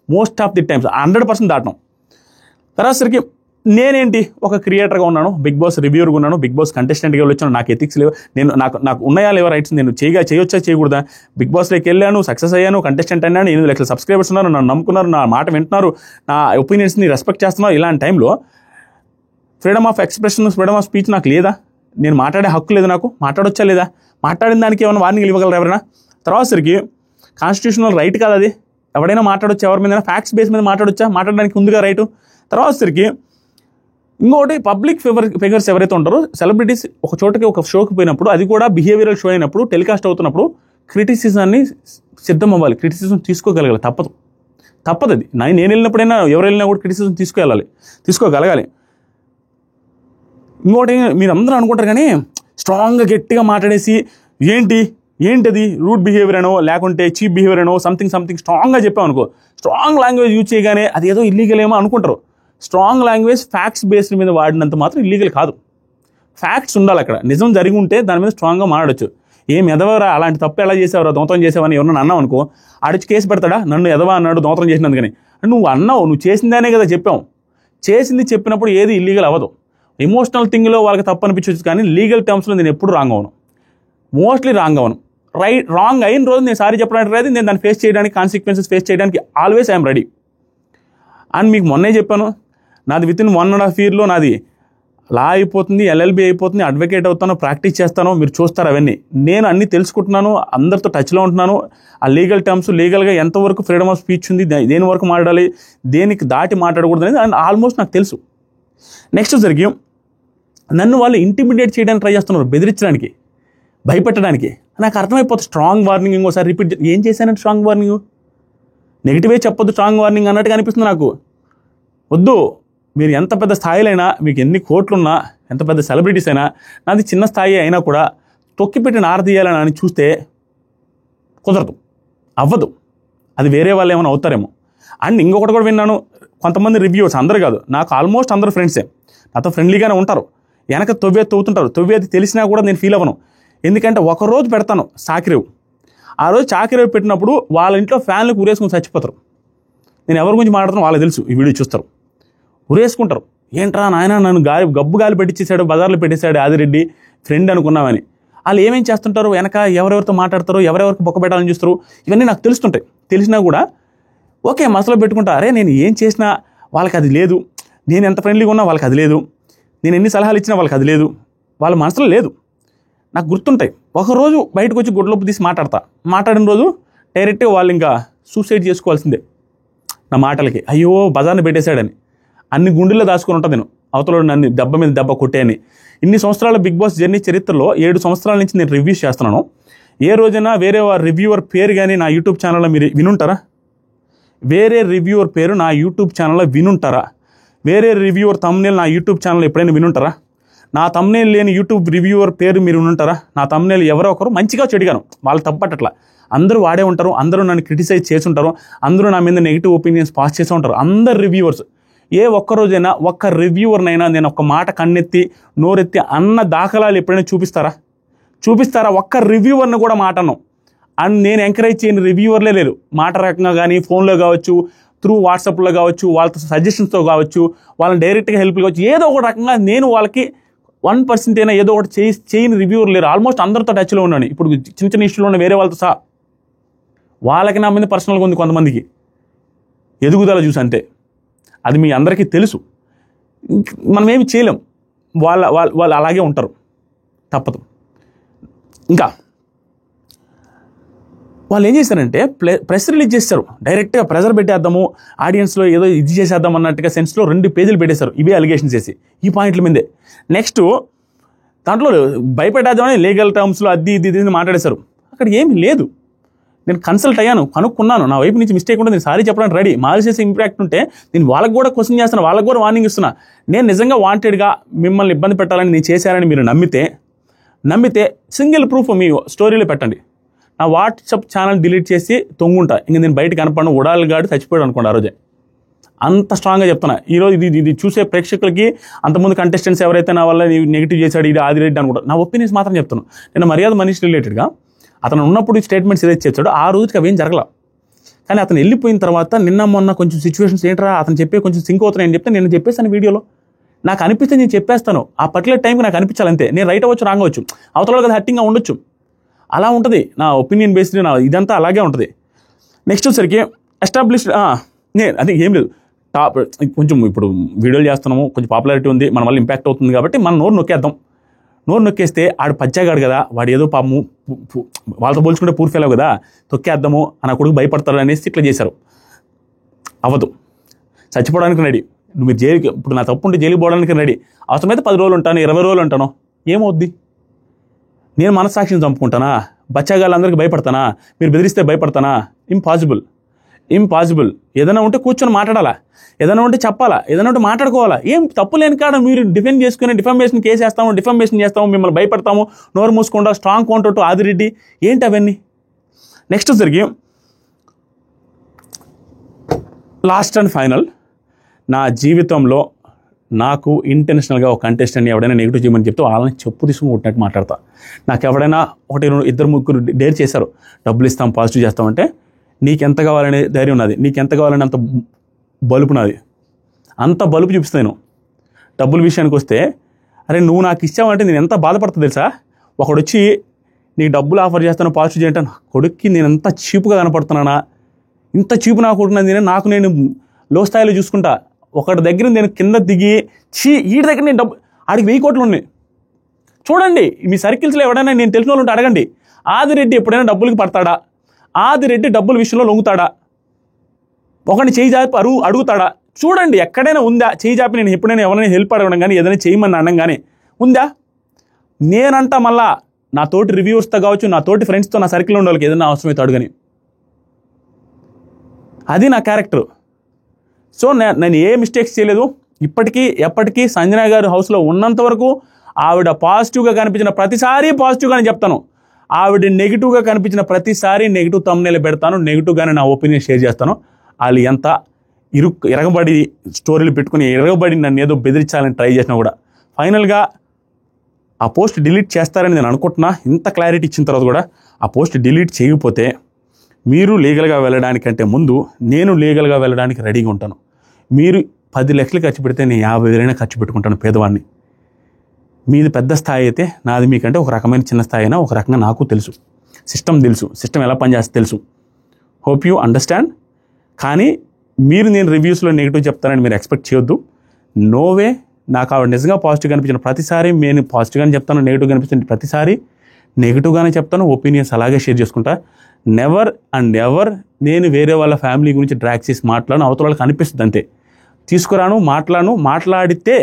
మోస్ట్ ఆఫ్ ది టైమ్స్, 100% దాటను. తర్వాత సరికి నేనేంటి ఒక క్రియేటర్గా ఉన్నాను, బిగ్ బాస్ రివ్యూర్గా ఉన్నాను, బిగ్ బాస్ కంటెస్టెంట్గా వచ్చాను. నాకు ఎథిక్స్ లేవు, నాకు ఉన్నాయా లేవా రైట్స్, నేను చేయొచ్చా చేయకూడదా? బిగ్ బాస్లోకి వెళ్ళాను, సక్సెస్ అయ్యాను, కంటెస్టెంట్ అయ్యాను, 8 లక్షల సబ్స్క్రైబర్స్ ఉన్నారు, నన్ను నమ్ముకున్నారు, నా మాట వింటున్నారు, నా ఒపీనియన్స్ని రెస్పెక్ట్ చేస్తున్నారు. ఇలాంటి టైంలో freedom of expression, freedom of speech నాకు లేదా? నేను మాట్లాడే హక్కు లేదు నాకు? మాట్లాడొచ్చా లేదా? మాట్లాడిన దానికి ఏమైనా వార్నింగ్ ఇవ్వగలరు ఎవరైనా? తర్వాత సరికి కాన్స్టిట్యూషనల్ రైట్ కాదు అది, ఎవడైనా మాట్లాడొచ్చా? ఎవరి మీద ఫ్యాక్ట్స్ బేస్ మీద మాట్లాడొచ్చా? మాట్లాడడానికి ఉందిగా రైటు. తర్వాత సరికి ఇంకోటి, పబ్లిక్ ఫిగర్స్ ఎవరైతే ఉంటారో, సెలబ్రిటీస్ ఒక చోటకి ఒక షోకి పోయినప్పుడు, అది కూడా బిహేవియరల్ షో అయినప్పుడు, టెలికాస్ట్ అవుతున్నప్పుడు క్రిటిసిజాన్ని సిద్ధం అవ్వాలి, క్రిటిసిజం తీసుకోగలగాలి. తప్పదు అది. నేను వెళ్ళినప్పుడైనా ఎవరు వెళ్ళినా కూడా క్రిటిసిజం తీసుకోగలగాలి. ఇంకోటి, మీరు అందరూ అనుకుంటారు కానీ స్ట్రాంగ్గా గట్టిగా మాట్లాడేసి ఏంటది రూడ్ బిహేవియర్ అనో లేకుంటే చీప్ బిహేవియర్ అనో సంథింగ్ స్ట్రాంగ్గా చెప్పామనుకో, స్ట్రాంగ్ లాంగ్వేజ్ యూజ్ చేయగానే అది ఏదో ఇల్లీగల్ ఏమో అనుకుంటారు. స్ట్రాంగ్ లాంగ్వేజ్ ఫ్యాక్ట్స్ బేస్డ్ మీద వాడినంత మాత్రం ఇల్లీగల్ కాదు. ఫ్యాక్ట్స్ ఉండాలి అక్కడ. నిజం జరిగి ఉంటే దాని మీద స్ట్రాంగ్గా మాట్లాడచ్చు. ఏం ఎదవరా, అలాంటి తప్పు ఎలా చేసావరా, దొంగతనం చేసావని ఎవరన్నా అన్నావు అనుకో, ఆడిచి కేసు పెడతాడా? నన్ను ఎదవా అన్నాడు దొంగతనం చేసినందుకని. నువ్వు అన్నావు, నువ్వు చేసిందనే కదా చెప్పావు. చేసింది చెప్పినప్పుడు ఏది ఇల్లీగల్ అవ్వదు. ఎమోషనల్ థింగ్లో వాళ్ళకి తప్పు అనిపించవచ్చు, కానీ లీగల్ టర్మ్స్లో నేను ఎప్పుడు రాంగ్ అవ్వను, మోస్ట్లీ రాంగ్ అవ్వను. రాంగ్ అయిన రోజు నేను సారీ చెప్పడానికి రెడీ, నేను దాన్ని ఫేస్ చేయడానికి, కాన్సిక్వెన్సెస్ ఫేస్ చేయడానికి ఆల్వేస్ ఐఎమ్ రెడీ. అండ్ మీకు మొన్నే చెప్పాను, నాది వితిన్ 1.5 yearలో నాది లా అయిపోతుంది, LLB అయిపోతుంది, అడ్వకేట్ అవుతాను, ప్రాక్టీస్ చేస్తాను. మీరు చూస్తారు అవన్నీ. నేను అన్నీ తెలుసుకుంటున్నాను, అందరితో టచ్లో ఉంటున్నాను. ఆ లీగల్ టర్మ్స్, లీగల్గా ఎంతవరకు ఫ్రీడమ్ ఆఫ్ స్పీచ్ ఉంది, దేని వరకు మాట్లాడాలి, దేనికి దాటి మాట్లాడకూడదు అనేది ఆల్మోస్ట్ నాకు తెలుసు. నెక్స్ట్ జరిగి నన్ను వాళ్ళు ఇంటిమిడియేట్ చేయడానికి ట్రై చేస్తున్నారు, బెదిరించడానికి, భయపెట్టడానికి. నాకు అర్థమైపోతుంది. స్ట్రాంగ్ వార్నింగ్ ఇంకోసారి రిపీట్ ఏం చేశానంటే, స్ట్రాంగ్ వార్నింగ్ నెగిటివే చెప్పొద్దు, స్ట్రాంగ్ వార్నింగ్ అన్నట్టుగా అనిపిస్తుంది నాకు. వద్దు, మీరు ఎంత పెద్ద స్థాయిలైనా, మీకు ఎన్ని కోట్లున్నా, ఎంత పెద్ద సెలబ్రిటీస్ అయినా, నాది చిన్న స్థాయి అయినా కూడా తొక్కిపెట్టి నారదీయాలని అని చూస్తే కుదరదు, అవ్వదు. అది వేరే వాళ్ళు ఏమైనా అవుతారేమో. అండ్ ఇంకొకటి కూడా విన్నాను, కొంతమంది రివ్యూవర్స్, అందరు కాదు, నాకు ఆల్మోస్ట్ అందరు ఫ్రెండ్సే, నాతో ఫ్రెండ్లీగానే ఉంటారు, వెనక తవ్వుతుంటారు. తవ్వేది తెలిసినా కూడా నేను ఫీల్ అవ్వను. ఎందుకంటే ఒకరోజు పెడతాను చాకిరేవు, ఆ రోజు చాకిరేవు పెట్టినప్పుడు వాళ్ళ ఇంట్లో ఫ్యాన్లకు ఉరేసుకుని చచ్చిపోతారు. నేను ఎవరి గురించి మాట్లాడుతాను వాళ్ళకి తెలుసు, ఈ వీడియో చూస్తారు, ఉరేసుకుంటారు. ఏంట్రా నాయన, నన్ను గబ్బు గాలి పెట్టించేశాడు, బజార్లో పెట్టేశాడు ఆదిరెడ్డి, ఫ్రెండ్ అనుకున్నామని. వాళ్ళు ఏమేం చేస్తుంటారు, వెనక ఎవరెవరితో మాట్లాడతారు, ఎవరెవరికి బొక్క పెట్టాలని చూస్తారు, ఇవన్నీ నాకు తెలుస్తుంటాయి. తెలిసినా కూడా ఓకే మనసులో పెట్టుకుంటా, అరే నేను ఏం చేసినా వాళ్ళకి అది లేదు, నేను ఎంత ఫ్రెండ్లీగా ఉన్నా వాళ్ళకి అది లేదు, నేను ఎన్ని సలహాలు ఇచ్చినా వాళ్ళకి అది లేదు, వాళ్ళ మనసులో లేదు. నాకు గుర్తుంటాయి. ఒకరోజు బయటకు వచ్చి గుడ్లొప్పు తీసి మాట్లాడిన రోజు డైరెక్ట్గా వాళ్ళు ఇంకా సూసైడ్ చేసుకోవాల్సిందే నా మాటలకి. అయ్యో బజార్ని పెట్టేశాడని అన్ని గుండెల్లో దాచుకొని ఉంటాను నేను, అవతల నన్ను దెబ్బ మీద దెబ్బ కొట్టాయని. ఇన్ని సంవత్సరాల బిగ్ బాస్ జర్నీ చరిత్రలో 7 సంవత్సరాల నుంచి నేను రివ్యూస్ చేస్తున్నాను. ఏ రోజైనా వేరే రివ్యూవర్ పేరు కానీ నా యూట్యూబ్ ఛానల్లో మీరు వినుంటారా? వేరే రివ్యూవర్ పేరు నా యూట్యూబ్ ఛానల్లో వినుంటారా? వేరే రివ్యూవర్ థంబ్నెయిల్ నా యూట్యూబ్ ఛానల్లో ఎప్పుడైనా వినుంటారా? నా థంబ్నెయిల్ లేని యూట్యూబ్ రివ్యూవర్ పేరు మీరు వినుంటారా? నా థంబ్నెయిల్ ఎవరో ఒకరు మంచిగా చెడిగాను, వాళ్ళు తప్పట్లా, అందరూ వాడే ఉంటారు, అందరూ నన్ను క్రిటిసైజ్ చేసి ఉంటారు, అందరూ నా మీద నెగిటివ్ ఒపీనియన్స్ పాస్ చేసి ఉంటారు. అందరు రివ్యూవర్స్, ఏ ఒక్కరోజైనా ఒక్క రివ్యూవర్నైనా నేను ఒక్క మాట కన్నెత్తి నోరెత్తి అన్న దాఖలాలు ఎప్పుడైనా చూపిస్తారా? ఒక్క రివ్యూవర్ని కూడా మాట అన్నాం. అండ్ నేను ఎంకరేజ్ చేయని రివ్యూవర్లే లేరు. మాట రకంగా కానీ ఫోన్లో కావచ్చు, త్రూ వాట్సాప్లో కావచ్చు, వాళ్ళతో సజెషన్స్తో కావచ్చు, వాళ్ళని డైరెక్ట్గా హెల్ప్ కావచ్చు, ఏదో ఒక రకంగా నేను వాళ్ళకి 1% అయినా ఏదో ఒకటి చేయని రివ్యూవర్ లేరు. ఆల్మోస్ట్ అందరితో టచ్లో ఉన్నాను. ఇప్పుడు చిన్న చిన్న ఇష్యూలో ఉన్న వేరే వాళ్ళతో సహా వాళ్ళకి నా మీద పర్సనల్గా ఉంది కొంతమందికి, ఎదుగుదల చూసి అంతే. అది మీ అందరికీ తెలుసు. మనం ఏమి చేయలేం, వాళ్ళు అలాగే ఉంటారు, తప్పదు. ఇంకా వాళ్ళు ఏం చేశారంటే ప్రెస్ రిలీజ్ చేస్తారు, డైరెక్ట్గా ప్రెజర్ పెట్టేద్దాము, ఆడియన్స్లో ఏదో ఇది చేసేద్దాం అన్నట్టుగా సెన్స్లో 2 పేజీలు పెట్టేశారు ఇవే అలిగేషన్స్ చేసి ఈ పాయింట్ల మీదే. నెక్స్ట్ దాంట్లో భయపెట్టేద్దామని లీగల్ టర్మ్స్లో అది ఇది మాట్లాడేశారు. అక్కడ ఏమి లేదు. నేను కన్సల్ట్ అయ్యాను, కనుక్కున్నాను, నా వైపు నుంచి మిస్టేక్ ఉంటే నేను సారీ చెప్పడానికి రెడీ. మాలిషియస్ ఇంపాక్ట్ ఉంటే నేను వాళ్ళకి కూడా క్వశ్చన్ చేస్తాను, వాళ్ళకి కూడా వార్నింగ్ ఇస్తున్నా. నేను నిజంగా వాంటెడ్గా మిమ్మల్ని ఇబ్బంది పెట్టాలని నేను చేశానని మీరు నమ్మితే సింగిల్ ప్రూఫ్ మీ స్టోరీలో పెట్టండి. నా వాట్సాప్ ఛానల్ డిలీట్ చేసి తొంగుంటా. ఇంక నేను బయటకు కనపడను, ఉడాలి గాడి చచ్చిపోయాడు అనుకోండి ఆ రోజే. అంత స్ట్రాంగ్గా చెప్తున్నా. ఈరోజు ఇది చూసే ప్రేక్షకులకి అంతకుముందు కంటెస్టెంట్స్ ఎవరైతే నా వల్ల నెగిటివ్ చేశాడు ఇది ఆదిరెడ్డి అనుకుంటారు, నా ఒపీనియన్స్ మాత్రం చెప్తున్నాను. నేను మర్యాద మనిషి రిలేటెడ్గా అతను ఉన్నప్పుడు స్టేట్మెంట్స్ ఏదైతే చేశాడో ఆ రోజుకి అవేం జరగల. కానీ అతను వెళ్ళిపోయిన తర్వాత నిన్న మొన్న కొంచెం సిచ్యువేషన్స్ ఏంట్రా అతను చెప్పే కొంచెం సింక్ అవుతున్నాయని చెప్తే నేను చెప్పేస్తాను వీడియోలో. నాకు అనిపిస్తే నేను చెప్పేస్తాను. ఆ పర్టికులర్ టైంకి నాకు అనిపించాలంతే. నేను రైట్ అవ్వచ్చు, రాంగ్ అవ్వచ్చు, అవతల కదా హర్టింగ్గా ఉండొచ్చు. అలా ఉంటుంది నా ఒపీనియన్ బేస్డ్, నా ఇదంతా అలాగే ఉంటుంది. నెక్స్ట్ వచ్చేసరికి ఎస్టాబ్లిష్డ్ అదే ఏం లేదు. కొంచెం ఇప్పుడు వీడియోలు చేస్తున్నాము, కొంచెం పాపులారిటీ ఉంది, మన వల్ల ఇంపాక్ట్ అవుతుంది కాబట్టి మనం నోరు నొక్కేద్దాం. నోరు నొక్కేస్తే ఆడు పచ్చాగాడు కదా, వాడు ఏదో పాపము వాళ్ళతో పోల్చుకుంటే పూర్ ఫెయిల్ కదా, తొక్కేద్దాము అని కొడుకు భయపడతారు అనేసి ఇట్లా చేశారు. అవ్వదు. చచ్చిపోవడానికి రెడీ. మీరు జైలుకి ఇప్పుడు నా తప్పు ఉంటే జైలుకి పోవడానికి రెడీ. అవసరమైతే 10 రోజులు ఉంటాను, 20 రోజులు ఉంటాను, ఏమవుద్ది? నేను మనస్సాక్షిని చంపుకుంటానా? బచ్చాగాళ్ళందరికీ భయపడతానా? మీరు బెదిరిస్తే భయపడతానా? ఇంపాసిబుల్. ఏదైనా ఉంటే కూర్చొని మాట్లాడాలా, ఏదైనా ఉంటే చెప్పాలా, ఏదైనా ఉంటే మాట్లాడుకోవాలా. ఏం తప్పు లేని కాడ మీరు డిఫెండ్ చేసుకుని డిఫామేషన్ కేసు వేస్తాము, డిఫామేషన్ చేస్తాము, మిమ్మల్ని భయపడతాము, నోరు మూసుకుంటా, స్ట్రాంగ్ కౌంటర్ టు ఆదిరెడ్డి, ఏంటి అవన్నీ? నెక్స్ట్ జరిగి లాస్ట్ అండ్ ఫైనల్, నా జీవితంలో నాకు ఇంటెన్షనల్గా ఒక కంటెస్టెంట్ని ఎవడైనా నెగిటివ్ చేయమని చెప్తే వాళ్ళని చెప్పు తీసుకుని కొట్టినట్టు మాట్లాడతా. నాకు ఎవడైనా 1, 2, 3 డేర్ చేశారు, డబ్బులు ఇస్తాం, పాజిటివ్ చేస్తామంటే నీకెంత కావాలనే ధైర్యం ఉన్నది, నీకెంత కావాలని అంత బలుపు నాది, అంత బలుపు చూపిస్తాను. డబ్బుల విషయానికి వస్తే, అరే నువ్వు నాకు ఇచ్చావంటే నేను ఎంత బాధపడతా తెలుసా? ఒకడు వచ్చి నీకు డబ్బులు ఆఫర్ చేస్తాను, పాజిటివ్ చేయంటాను, కొడుక్కి నేను ఎంత చీపుగా కనపడుతున్నానా? ఇంత చీపు నాకు ఉంటున్నది, నాకు నేను లో స్థాయిలో చూసుకుంటా. ఒకటి దగ్గర నేను కింద దిగి వీడి దగ్గర నేను ఆడికి 1000 కోట్లు ఉన్నాయి. చూడండి మీ సర్కిల్స్లో ఎవడైనా నేను తెలిసిన వాళ్ళు ఉంటే అడగండి, ఆదిరెడ్డి ఎప్పుడైనా డబ్బులకి పడతాడా? ఆదిరెడ్డి డబ్బుల విషయంలో లొంగుతాడా? ఒకరిని చేయి జాపి అడుగుతాడా? చూడండి ఎక్కడైనా ఉందా? చేయి జాపి నేను ఎప్పుడైనా ఎవరైనా హెల్ప్ అడగడం కానీ ఏదైనా చేయమని అనడం కానీ ఉందా? నేనంటా మళ్ళా నా తోటి రివ్యూస్తో కావచ్చు, నా తోటి ఫ్రెండ్స్తో, నా సర్కిల్లో ఉండే వాళ్ళకి ఏదైనా అవసరమైతే అడుగని. అది నా క్యారెక్టర్. సో నేను ఏ మిస్టేక్స్ చేయలేదు. ఎప్పటికీ సంజన గారు హౌస్లో ఉన్నంత వరకు ఆవిడ పాజిటివ్గా కనిపించిన ప్రతిసారి పాజిటివ్గానే చెప్తాను, ఆవిడ నెగిటివ్గా కనిపించిన ప్రతిసారి నెగిటివ్ థంబ్నెయిల్ పెడతాను, నెగిటివ్గానే నా ఒపీనియన్ షేర్ చేస్తాను. వాళ్ళు ఎంత ఎరగబడి స్టోరీలు పెట్టుకుని ఎరగబడి నన్ను ఏదో బెదిరించాలని ట్రై చేసినా కూడా ఫైనల్గా ఆ పోస్ట్ డిలీట్ చేస్తారని నేను అనుకుంటున్నా. ఇంత క్లారిటీ ఇచ్చిన తర్వాత కూడా ఆ పోస్ట్ డిలీట్ చేయకపోతే మీరు లీగల్గా వెళ్ళడానికంటే ముందు నేను లీగల్గా వెళ్ళడానికి రెడీగా ఉంటాను. మీరు 10 లక్షలు ఖర్చు పెడితే నేను 50,000 ఖర్చు పెట్టుకుంటాను పేదవాడిని. మీది పెద్ద స్థాయి అయితే నాది మీకంటే ఒక రకమైన చిన్న స్థాయి అయినా ఒక రకంగా నాకు తెలుసు, సిస్టమ్ తెలుసు, సిస్టమ్ ఎలా పనిచేస్తే తెలుసు. Hope you understand. కానీ మీరు నేను రివ్యూస్లో నెగిటివ్ చెప్తానని మీరు ఎక్స్పెక్ట్ చేయొద్దు. నోవే. నాకు ఆవిడ నిజంగా పాజిటివ్ కనిపించిన ప్రతిసారి నేను పాజిటివ్గానే చెప్తాను, నెగిటివ్ కనిపించిన ప్రతిసారి నెగిటివ్గానే చెప్తాను, ఒపీనియన్స్ అలాగే షేర్ చేసుకుంటా. నెవర్ అండ్ ఎవర్ నేను వేరే వాళ్ళ ఫ్యామిలీ గురించి డ్రాగ్ చేసి మాట్లాడను, అవతల వాళ్ళకి అనిపిస్తుంది అంతే. తీసుకురాను, మాట్లాడితే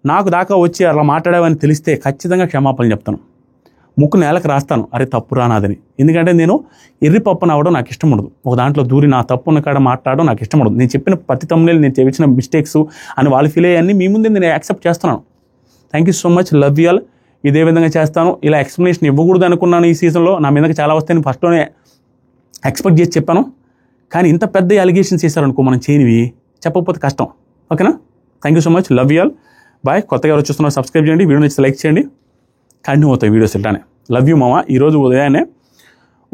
నాకు దాకా వచ్చి అలా మాట్లాడావని తెలిస్తే ఖచ్చితంగా క్షమాపణ చెప్తాను, ముక్కు నేలకు రాస్తాను, అరే తప్పు రానాదని. ఎందుకంటే నేను ఎర్రిపప్పన అవ్వడం నాకు ఇష్టం ఉండదు. ఒక దాంట్లో దూరి నా తప్పు ఉన్న కాడ మాట్లాడడం నాకు ఇష్టం ఉండదు. నేను చెప్పిన ప్రతి తమ్ముళ్ళు నేను చేసిన మిస్టేక్స్ అని వాళ్ళు ఫీల్ అయ్యాన్ని మీ ముందే నేను యాక్సెప్ట్ చేస్తున్నాను. Thank you so much, love you all. ఇదే విధంగా చేస్తాను. ఇలా ఎక్స్ప్లెనేషన్ ఇవ్వకూడదు అనుకున్నాను ఈ సీజన్లో, నా మీదకి చాలా వస్తాయని ఫస్ట్లోనే ఎక్స్పెక్ట్ చేసి చెప్పాను. కానీ ఇంత పెద్ద అలిగేషన్స్ చేశారనుకో మనం చేయనివి, చెప్పకపోతే కష్టం. ఓకేనా? Thank you so much, love you all. Bye. కొత్తగా ఎవరు చూస్తున్నారు సబ్స్క్రైబ్ చేయండి, వీడియో నచ్చితే లైక్ చేయండి. కంటిన్యూ అవుతాయి వీడియోస్ ఇలానే. లవ్ యూ మామ. ఈరోజు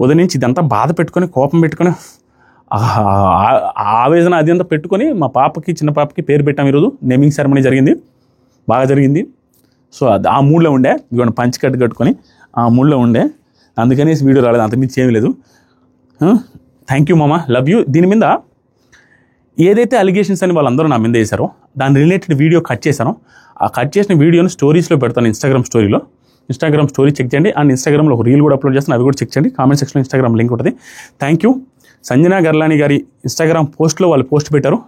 ఉదయం నుంచి ఇదంతా బాధ పెట్టుకొని కోపం పెట్టుకొని ఆవేదన అది అంతా పెట్టుకొని మా పాపకి చిన్న పాపకి పేరు పెట్టాం. ఈరోజు నేమింగ్ సెరమనీ జరిగింది, బాగా జరిగింది. సో ఆ మూడ్లో ఉండే, ఇదిగోండి పంచి కట్టుకొని ఆ మూడ్లో ఉండే, అందుకనేసి వీడియో రాలేదు, అంతకుమించి ఏమీ లేదు. థ్యాంక్ యూ మామ, లవ్ యూ. దీని మీద ఏదైతే అలిగేషన్స్ అని వాళ్ళందరూ నా మీద వేశారో దాని రిలేటెడ్ వీడియో కట్ చేశానో ఆ కట్ చేసిన వీడియోని స్టోరీస్లో పెడతాను, ఇన్స్టాగ్రామ్ స్టోరీ చెక్ చేయండి. అండ్ ఇన్స్టాగ్రామ్లో ఒక రీల్ కూడా అప్లోడ్ చేస్తాను, అవి కూడా చెక్ చేయండి. కామెంట్ సెక్షన్లో ఇన్స్టాగ్రామ్ లింక్ ఉంటుంది. Thank you. సంజనా గర్లాని గారి ఇన్స్టాగ్రామ్ పోస్ట్లో వాళ్ళు పోస్ట్ పెట్టారు.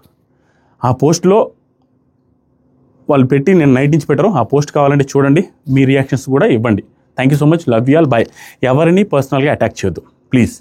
ఆ పోస్ట్లో వాళ్ళు పెట్టి నేను నైట్ నుంచి పెట్టారు. ఆ పోస్ట్ కావాలంటే చూడండి, మీ రియాక్షన్స్ కూడా ఇవ్వండి. Thank you so much, love you all, bye. ఎవరిని పర్సనల్గా అటాక్ చేయొద్దు ప్లీజ్.